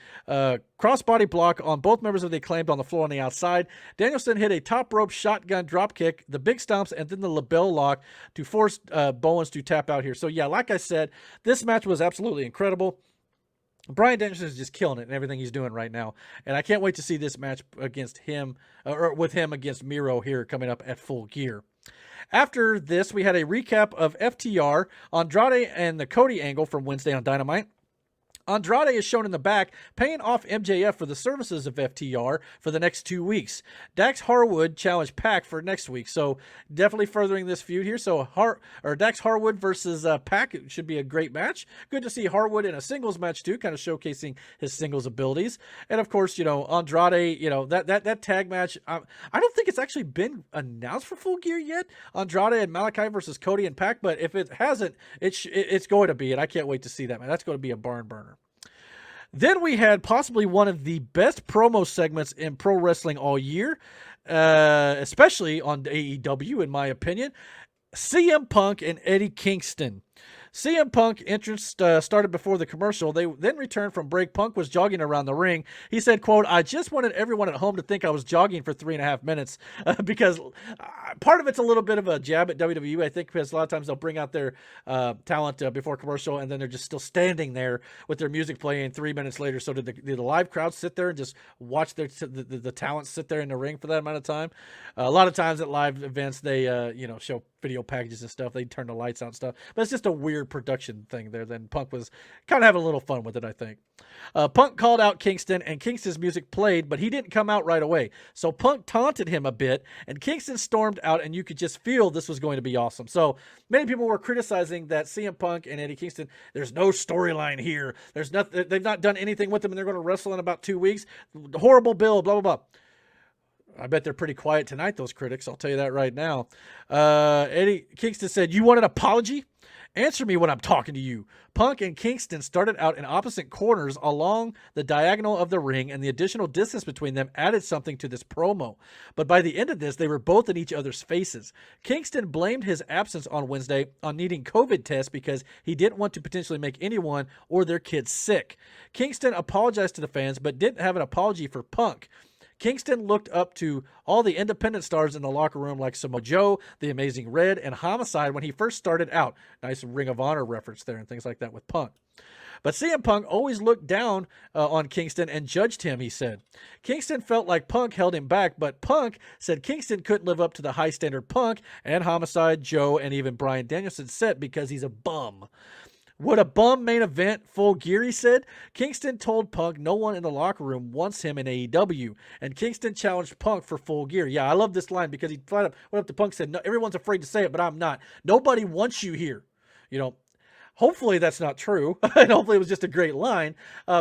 crossbody block on both members of the Acclaimed on the floor on the outside. Danielson hit a top rope shotgun drop kick, the big stomps, and then the label lock to force Bowens to tap out here. So yeah, like I said, this match was absolutely incredible. Bryan Danielson is just killing it in everything he's doing right now. And I can't wait to see this match against him, or with him against Miro here coming up at Full Gear. After this, we had a recap of FTR, Andrade, and the Cody angle from Wednesday on Dynamite. Andrade is shown in the back, paying off MJF for the services of FTR for the next 2 weeks. Dax Harwood challenged Pac for next week, so definitely furthering this feud here. So Dax Harwood versus Pac should be a great match. Good to see Harwood in a singles match too, kind of showcasing his singles abilities. And of course, Andrade, that tag match. I don't think it's actually been announced for Full Gear yet. Andrade and Malachi versus Cody and Pac, but if it hasn't, it's going to be, and I can't wait to see that, man. That's going to be a barn burner. Then we had possibly one of the best promo segments in pro wrestling all year, especially on AEW, in my opinion. CM Punk and Eddie Kingston. CM Punk entrance started before the commercial. They then returned from break. Punk was jogging around the ring. He said, quote, "I just wanted everyone at home to think I was jogging for 3.5 minutes," because part of it's a little bit of a jab at WWE, I think, because a lot of times they'll bring out their talent before commercial, and then they're just still standing there with their music playing 3 minutes later. So did the live crowd sit there and just watch the talent sit there in the ring for that amount of time? A lot of times at live events, they show video packages and stuff. They turn the lights out and stuff. But it's just a weird production thing there. Then Punk was kind of having a little fun with it, I think. Punk called out Kingston, and Kingston's music played, but he didn't come out right away. So Punk taunted him a bit, and Kingston stormed out, and you could just feel this was going to be awesome. So many people were criticizing that CM Punk and Eddie Kingston, there's no storyline here. There's nothing. They've not done anything with them, and they're going to wrestle in about 2 weeks. Horrible build, blah, blah, blah. I bet they're pretty quiet tonight, those critics. I'll tell you that right now. Eddie Kingston said, "You want an apology? Answer me when I'm talking to you." Punk and Kingston started out in opposite corners along the diagonal of the ring, and the additional distance between them added something to this promo. But by the end of this, they were both in each other's faces. Kingston blamed his absence on Wednesday on needing COVID tests because he didn't want to potentially make anyone or their kids sick. Kingston apologized to the fans, but didn't have an apology for Punk. Kingston looked up to all the independent stars in the locker room like Samoa Joe, The Amazing Red, and Homicide when he first started out. Nice Ring of Honor reference there and things like that with Punk. But CM Punk always looked down on Kingston and judged him, he said. Kingston felt like Punk held him back, but Punk said Kingston couldn't live up to the high standard Punk and Homicide, Joe, and even Bryan Danielson set because he's a bum. What a bum main event, Full Gear, he said. Kingston told Punk no one in the locker room wants him in AEW, and Kingston challenged Punk for Full Gear. Yeah, I love this line because he flat up went up to Punk and said, "No, everyone's afraid to say it, but I'm not. Nobody wants you here." Hopefully that's not true, and hopefully it was just a great line,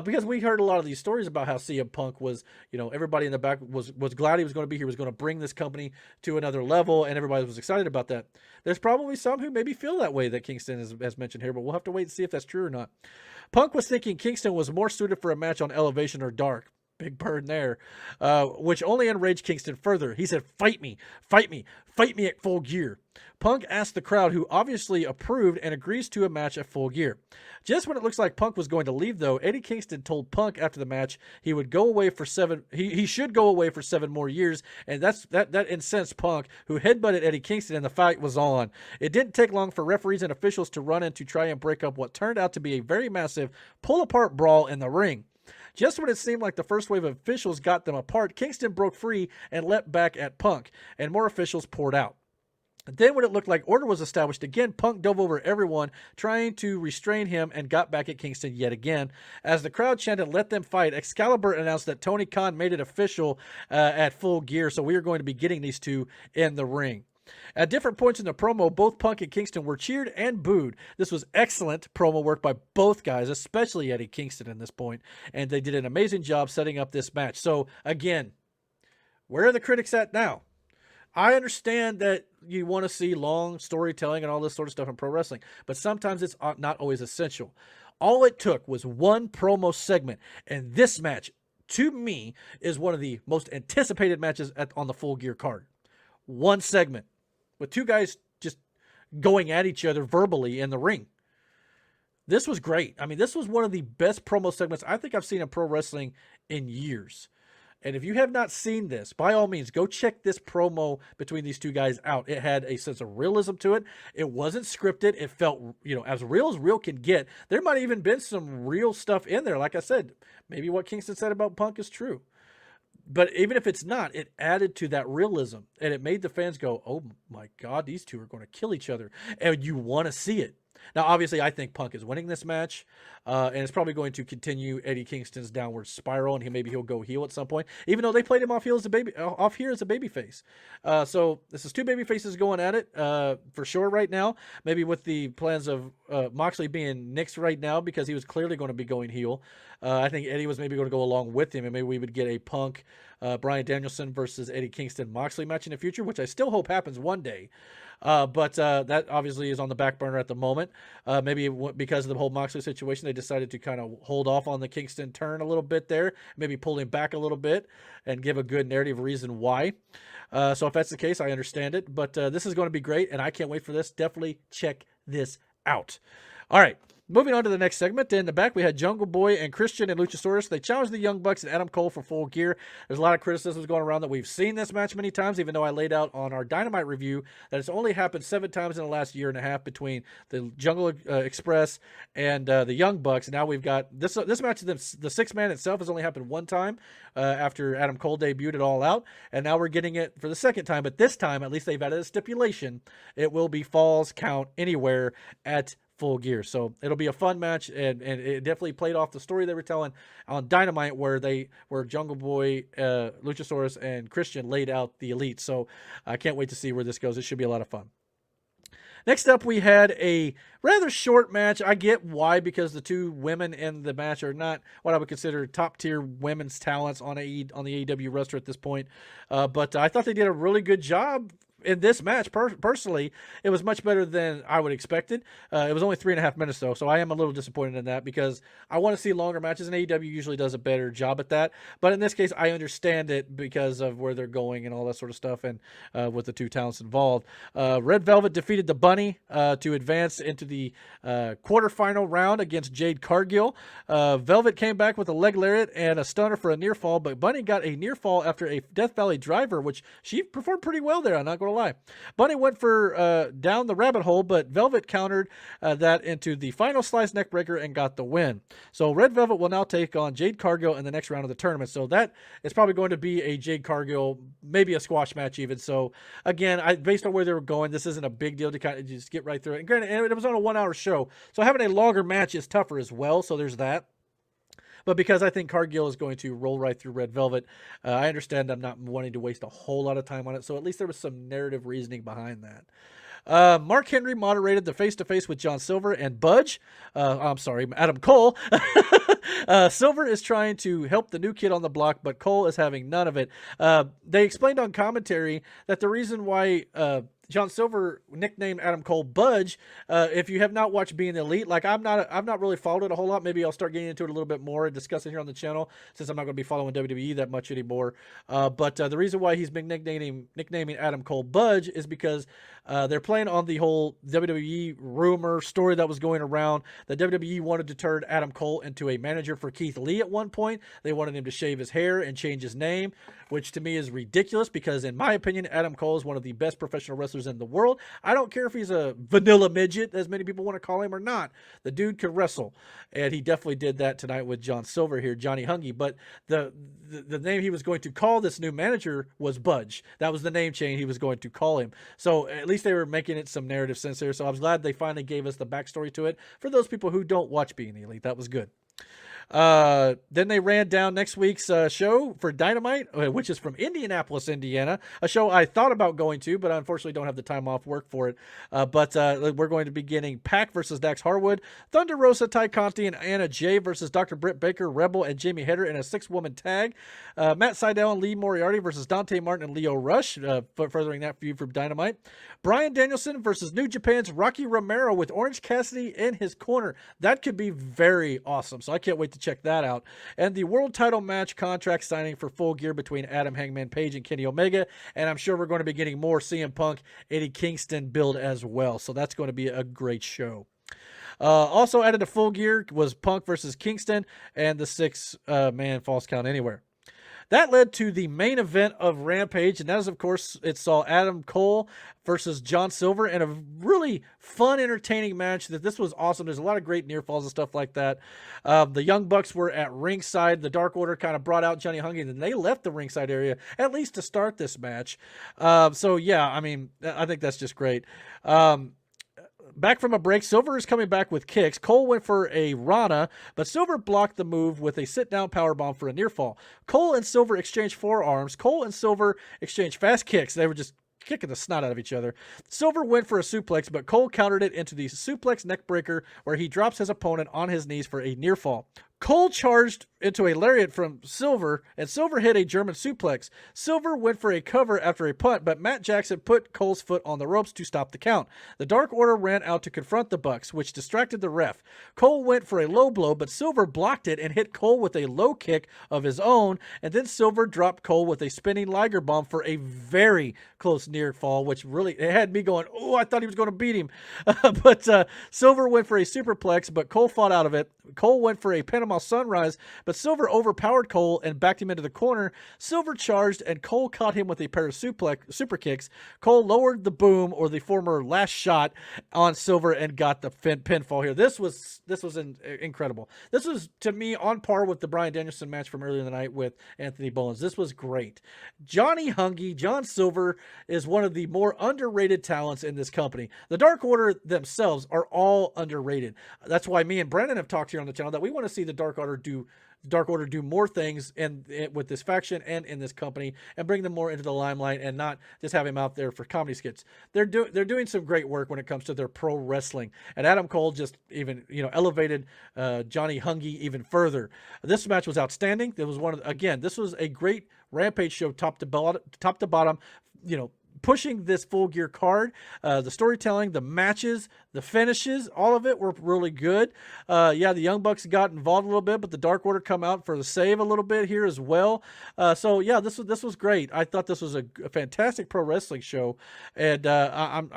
because we heard a lot of these stories about how CM Punk was, everybody in the back was glad he was going to be here, was going to bring this company to another level, and everybody was excited about that. There's probably some who maybe feel that way that Kingston has mentioned here, but we'll have to wait and see if that's true or not. Punk was thinking Kingston was more suited for a match on Elevation or Dark. Big burn there, which only enraged Kingston further. He said, "Fight me, fight me, fight me at Full Gear." Punk asked the crowd, who obviously approved, and agrees to a match at Full Gear. Just when it looks like Punk was going to leave, though, Eddie Kingston told Punk after the match he would go away for he should go away for 7 more years, and that incensed Punk, who headbutted Eddie Kingston, and the fight was on. It didn't take long for referees and officials to run in to try and break up what turned out to be a very massive pull-apart brawl in the ring. Just when it seemed like the first wave of officials got them apart, Kingston broke free and leapt back at Punk, and more officials poured out. Then when it looked like order was established again, Punk dove over everyone, trying to restrain him, and got back at Kingston yet again. As the crowd chanted, "Let them fight," Excalibur announced that Tony Khan made it official at Full Gear, so we are going to be getting these two in the ring. At different points in the promo, both Punk and Kingston were cheered and booed. This was excellent promo work by both guys, especially Eddie Kingston in this point, and they did an amazing job setting up this match. So, again, where are the critics at now? I understand that you want to see long storytelling and all this sort of stuff in pro wrestling, but sometimes it's not always essential. All it took was one promo segment, and this match, to me, is one of the most anticipated matches on the Full Gear card. One segment with two guys just going at each other verbally in the ring. This was great. I mean, this was one of the best promo segments I think I've seen in pro wrestling in years. And if you have not seen this, by all means, go check this promo between these two guys out. It had a sense of realism to it. It wasn't scripted. It felt, as real can get. There might have even been some real stuff in there. Like I said, maybe what Kingston said about Punk is true. But even if it's not, it added to that realism, and it made the fans go, "Oh my God, these two are going to kill each other," and you want to see it. Now, obviously, I think Punk is winning this match, and it's probably going to continue Eddie Kingston's downward spiral, and maybe he'll go heel at some point, even though they played him off here as a babyface. So this is two babyfaces going at it for sure right now. Maybe with the plans of Moxley being nixed right now because he was clearly going to be going heel. I think Eddie was maybe going to go along with him, and maybe we would get a Punk, Bryan Danielson versus Eddie Kingston Moxley match in the future, which I still hope happens one day. But that obviously is on the back burner at the moment. Maybe because of the whole Moxley situation, they decided to kind of hold off on the Kingston turn a little bit there, maybe pull him back a little bit and give a good narrative reason why. So if that's the case, I understand it. But this is going to be great, and I can't wait for this. Definitely check this out. All right. Moving on to the next segment. In the back, we had Jungle Boy and Christian and Luchasaurus. They challenged the Young Bucks and Adam Cole for Full Gear. There's a lot of criticisms going around that we've seen this match many times, even though I laid out on our Dynamite review that it's only happened 7 times in the last year and a half between the Jungle Express and the Young Bucks. And now we've got this match. The 6-man itself has only happened 1 time after Adam Cole debuted it All Out. And now we're getting it for the 2nd time. But this time, at least they've added a stipulation. It will be Falls Count Anywhere at Full Gear. So it'll be a fun match, and it definitely played off the story they were telling on Dynamite where Jungle Boy, Luchasaurus, and Christian laid out the Elite. So I can't wait to see where this goes. It should be a lot of fun. Next up, we had a rather short match. I get why, because the 2 women in the match are not what I would consider top-tier women's talents on the AEW roster at this point. But I thought they did a really good job in this match. Personally, it was much better than I would expected. It was only 3.5 minutes though, so I am a little disappointed in that because I want to see longer matches, and AEW usually does a better job at that. But in this case, I understand it because of where they're going and all that sort of stuff, and with the 2 talents involved. Red Velvet defeated the Bunny to advance into the quarterfinal round against Jade Cargill. Velvet came back with a leg lariat and a stunner for a near fall, but Bunny got a near fall after a Death Valley driver, which she performed pretty well there. I'm not going to lie. Bunny went for down the rabbit hole, but Velvet countered that into the final slice neck breaker and got the win. So Red Velvet will now take on Jade Cargill in the next round of the tournament. So that is probably going to be a Jade Cargill, maybe a squash match even. So again, based on where they were going, this isn't a big deal to kind of just get right through it. And granted, it was on a 1-hour show, so having a longer match is tougher as well. So there's that. But because I think Cargill is going to roll right through Red Velvet, I understand I'm not wanting to waste a whole lot of time on it. So at least there was some narrative reasoning behind that. Mark Henry moderated the face-to-face with John Silver and Adam Cole. Silver is trying to help the new kid on the block, but Cole is having none of it. They explained on commentary that the reason why John Silver nicknamed Adam Cole Budge. If you have not watched Being the Elite, like I've not really followed it a whole lot. Maybe I'll start getting into it a little bit more and discuss it here on the channel since I'm not going to be following WWE that much anymore. But the reason why he's been nicknaming Adam Cole Budge is because they're playing on the whole WWE rumor story that was going around that WWE wanted to turn Adam Cole into a manager for Keith Lee at one point. They wanted him to shave his hair and change his name, which to me is ridiculous because in my opinion, Adam Cole is one of the best professional wrestlers in the world. I don't care if he's a vanilla midget, as many people want to call him, or not. The dude can wrestle, and he definitely did that tonight with John Silver here, Johnny Hungy. But the name he was going to call this new manager was Budge. That was the name change he was going to call him. So at least they were making it some narrative sense there. So I was glad they finally gave us the backstory to it for those people who don't watch Being the Elite. That was good. Then they ran down next week's show for Dynamite, which is from Indianapolis, Indiana, a show I thought about going to, but I unfortunately don't have the time off work for it. But we're going to be getting Pac versus Dax Harwood, Thunder Rosa, Ty Conti, and Anna Jay versus Dr. Britt Baker, Rebel, and Jamie Hedder in a 6-woman tag. Matt Sydal and Lee Moriarty versus Dante Martin and Leo Rush, furthering that feud from Dynamite. Bryan Danielson versus New Japan's Rocky Romero with Orange Cassidy in his corner. That could be very awesome, so I can't wait to check that out. And the world title match contract signing for Full Gear between Adam Hangman Page and Kenny Omega, and I'm sure we're going to be getting more CM Punk, Eddie Kingston build as well, so that's going to be a great show. Also added to Full Gear was Punk versus Kingston and the 6-man Falls Count Anywhere. That led to the main event of Rampage, and that is, of course, it saw Adam Cole versus John Silver in a really fun, entertaining match. This was awesome. There's a lot of great near falls and stuff like that. The Young Bucks were at ringside. The Dark Order kind of brought out Johnny Hungy, and then they left the ringside area, at least to start this match. So, yeah, I mean, I think that's just great. Back from a break, Silver is coming back with kicks. Cole went for a Rana, but Silver blocked the move with a sit-down powerbomb for a near fall. Cole and Silver exchanged forearms. Cole and Silver exchanged fast kicks. They were just kicking the snot out of each other. Silver went for a suplex, but Cole countered it into the suplex neck breaker where he drops his opponent on his knees for a near fall. Cole charged into a lariat from Silver, and Silver hit a German suplex. Silver went for a cover after a punt, but Matt Jackson put Cole's foot on the ropes to stop the count. The Dark Order ran out to confront the Bucks, which distracted the ref. Cole went for a low blow, but Silver blocked it and hit Cole with a low kick of his own, and then Silver dropped Cole with a spinning Liger bomb for a very close near fall, which really it had me going, oh, I thought he was going to beat him. But Silver went for a superplex, but Cole fought out of it. Cole went for a Panama Sunrise, but Silver overpowered Cole and backed him into the corner. Silver charged, and Cole caught him with a pair of super kicks. Cole lowered the boom, or the former last shot, on Silver and got the pinfall here. This was incredible. This was, to me, on par with the Bryan Danielson match from earlier in the night with Anthony Bowens. This was great. Johnny Hungy, John Silver, is one of the more underrated talents in this company. The Dark Order themselves are all underrated. That's why me and Brandon have talked here on the channel that we want to see the Dark Order do more things with this faction and in this company, and bring them more into the limelight, and not just have him out there for comedy skits. They're doing some great work when it comes to their pro wrestling, and Adam Cole just even elevated Johnny Hungy even further. This match was outstanding. It was this was a great Rampage show, top to bottom. Pushing this Full Gear card, the storytelling, the matches, the finishes, all of it were really good. The Young Bucks got involved a little bit, but the Dark Order come out for the save a little bit here as well. This was great. I thought this was a fantastic pro wrestling show, and I'm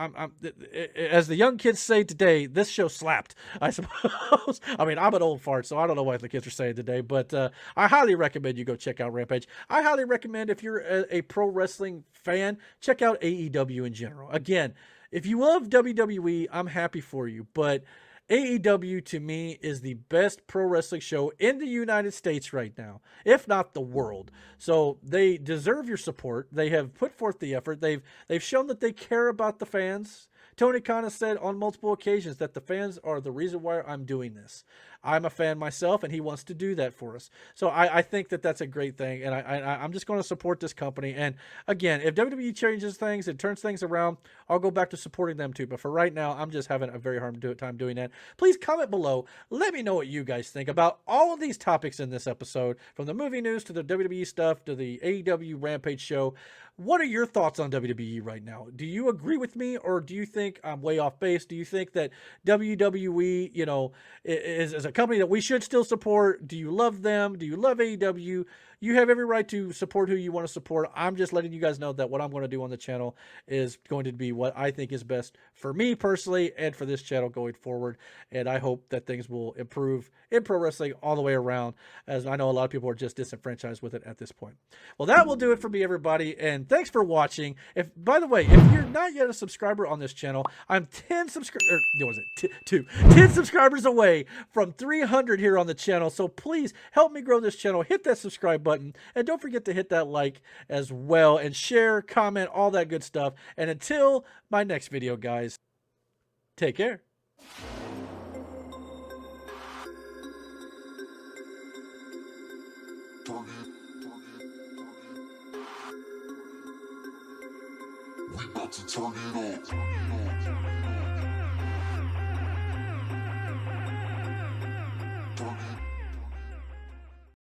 as the young kids say today, this show slapped, I suppose. I mean, I'm an old fart, so I don't know what the kids are saying today, but I highly recommend you go check out Rampage. I highly recommend, if you're a pro wrestling fan, check out AEW in general. Again, if you love WWE, I'm happy for you, but AEW to me is the best pro wrestling show in the United States right now, if not the world. So they deserve your support. They have put forth the effort. They've shown that they care about the fans. Tony Khan has said on multiple occasions that the fans are the reason why I'm doing this. I'm a fan myself, and he wants to do that for us. So I think that that's a great thing, and I'm just going to support this company. And again, if WWE changes things and turns things around, I'll go back to supporting them too. But for right now, I'm just having a very hard time doing that. Please comment below. Let me know what you guys think about all of these topics in this episode, from the movie news to the WWE stuff to the AEW Rampage show. What are your thoughts on WWE right now? Do you agree with me, or do you think I'm way off base? Do you think that WWE, is a company that we should still support? Do you love them? Do you love AEW? You have every right to support who you want to support. I'm just letting you guys know that what I'm going to do on the channel is going to be what I think is best for me personally and for this channel going forward. And I hope that things will improve in pro wrestling all the way around, as I know a lot of people are just disenfranchised with it at this point. Well, that will do it for me, everybody. And thanks for watching. By the way, if you're not yet a subscriber on this channel, I'm 10 subscribers away from 300 here on the channel. So please help me grow this channel. Hit that subscribe button, and don't forget to hit that like as well, and share, comment, all that good stuff. And until my next video, guys, take care. We about to turn it up.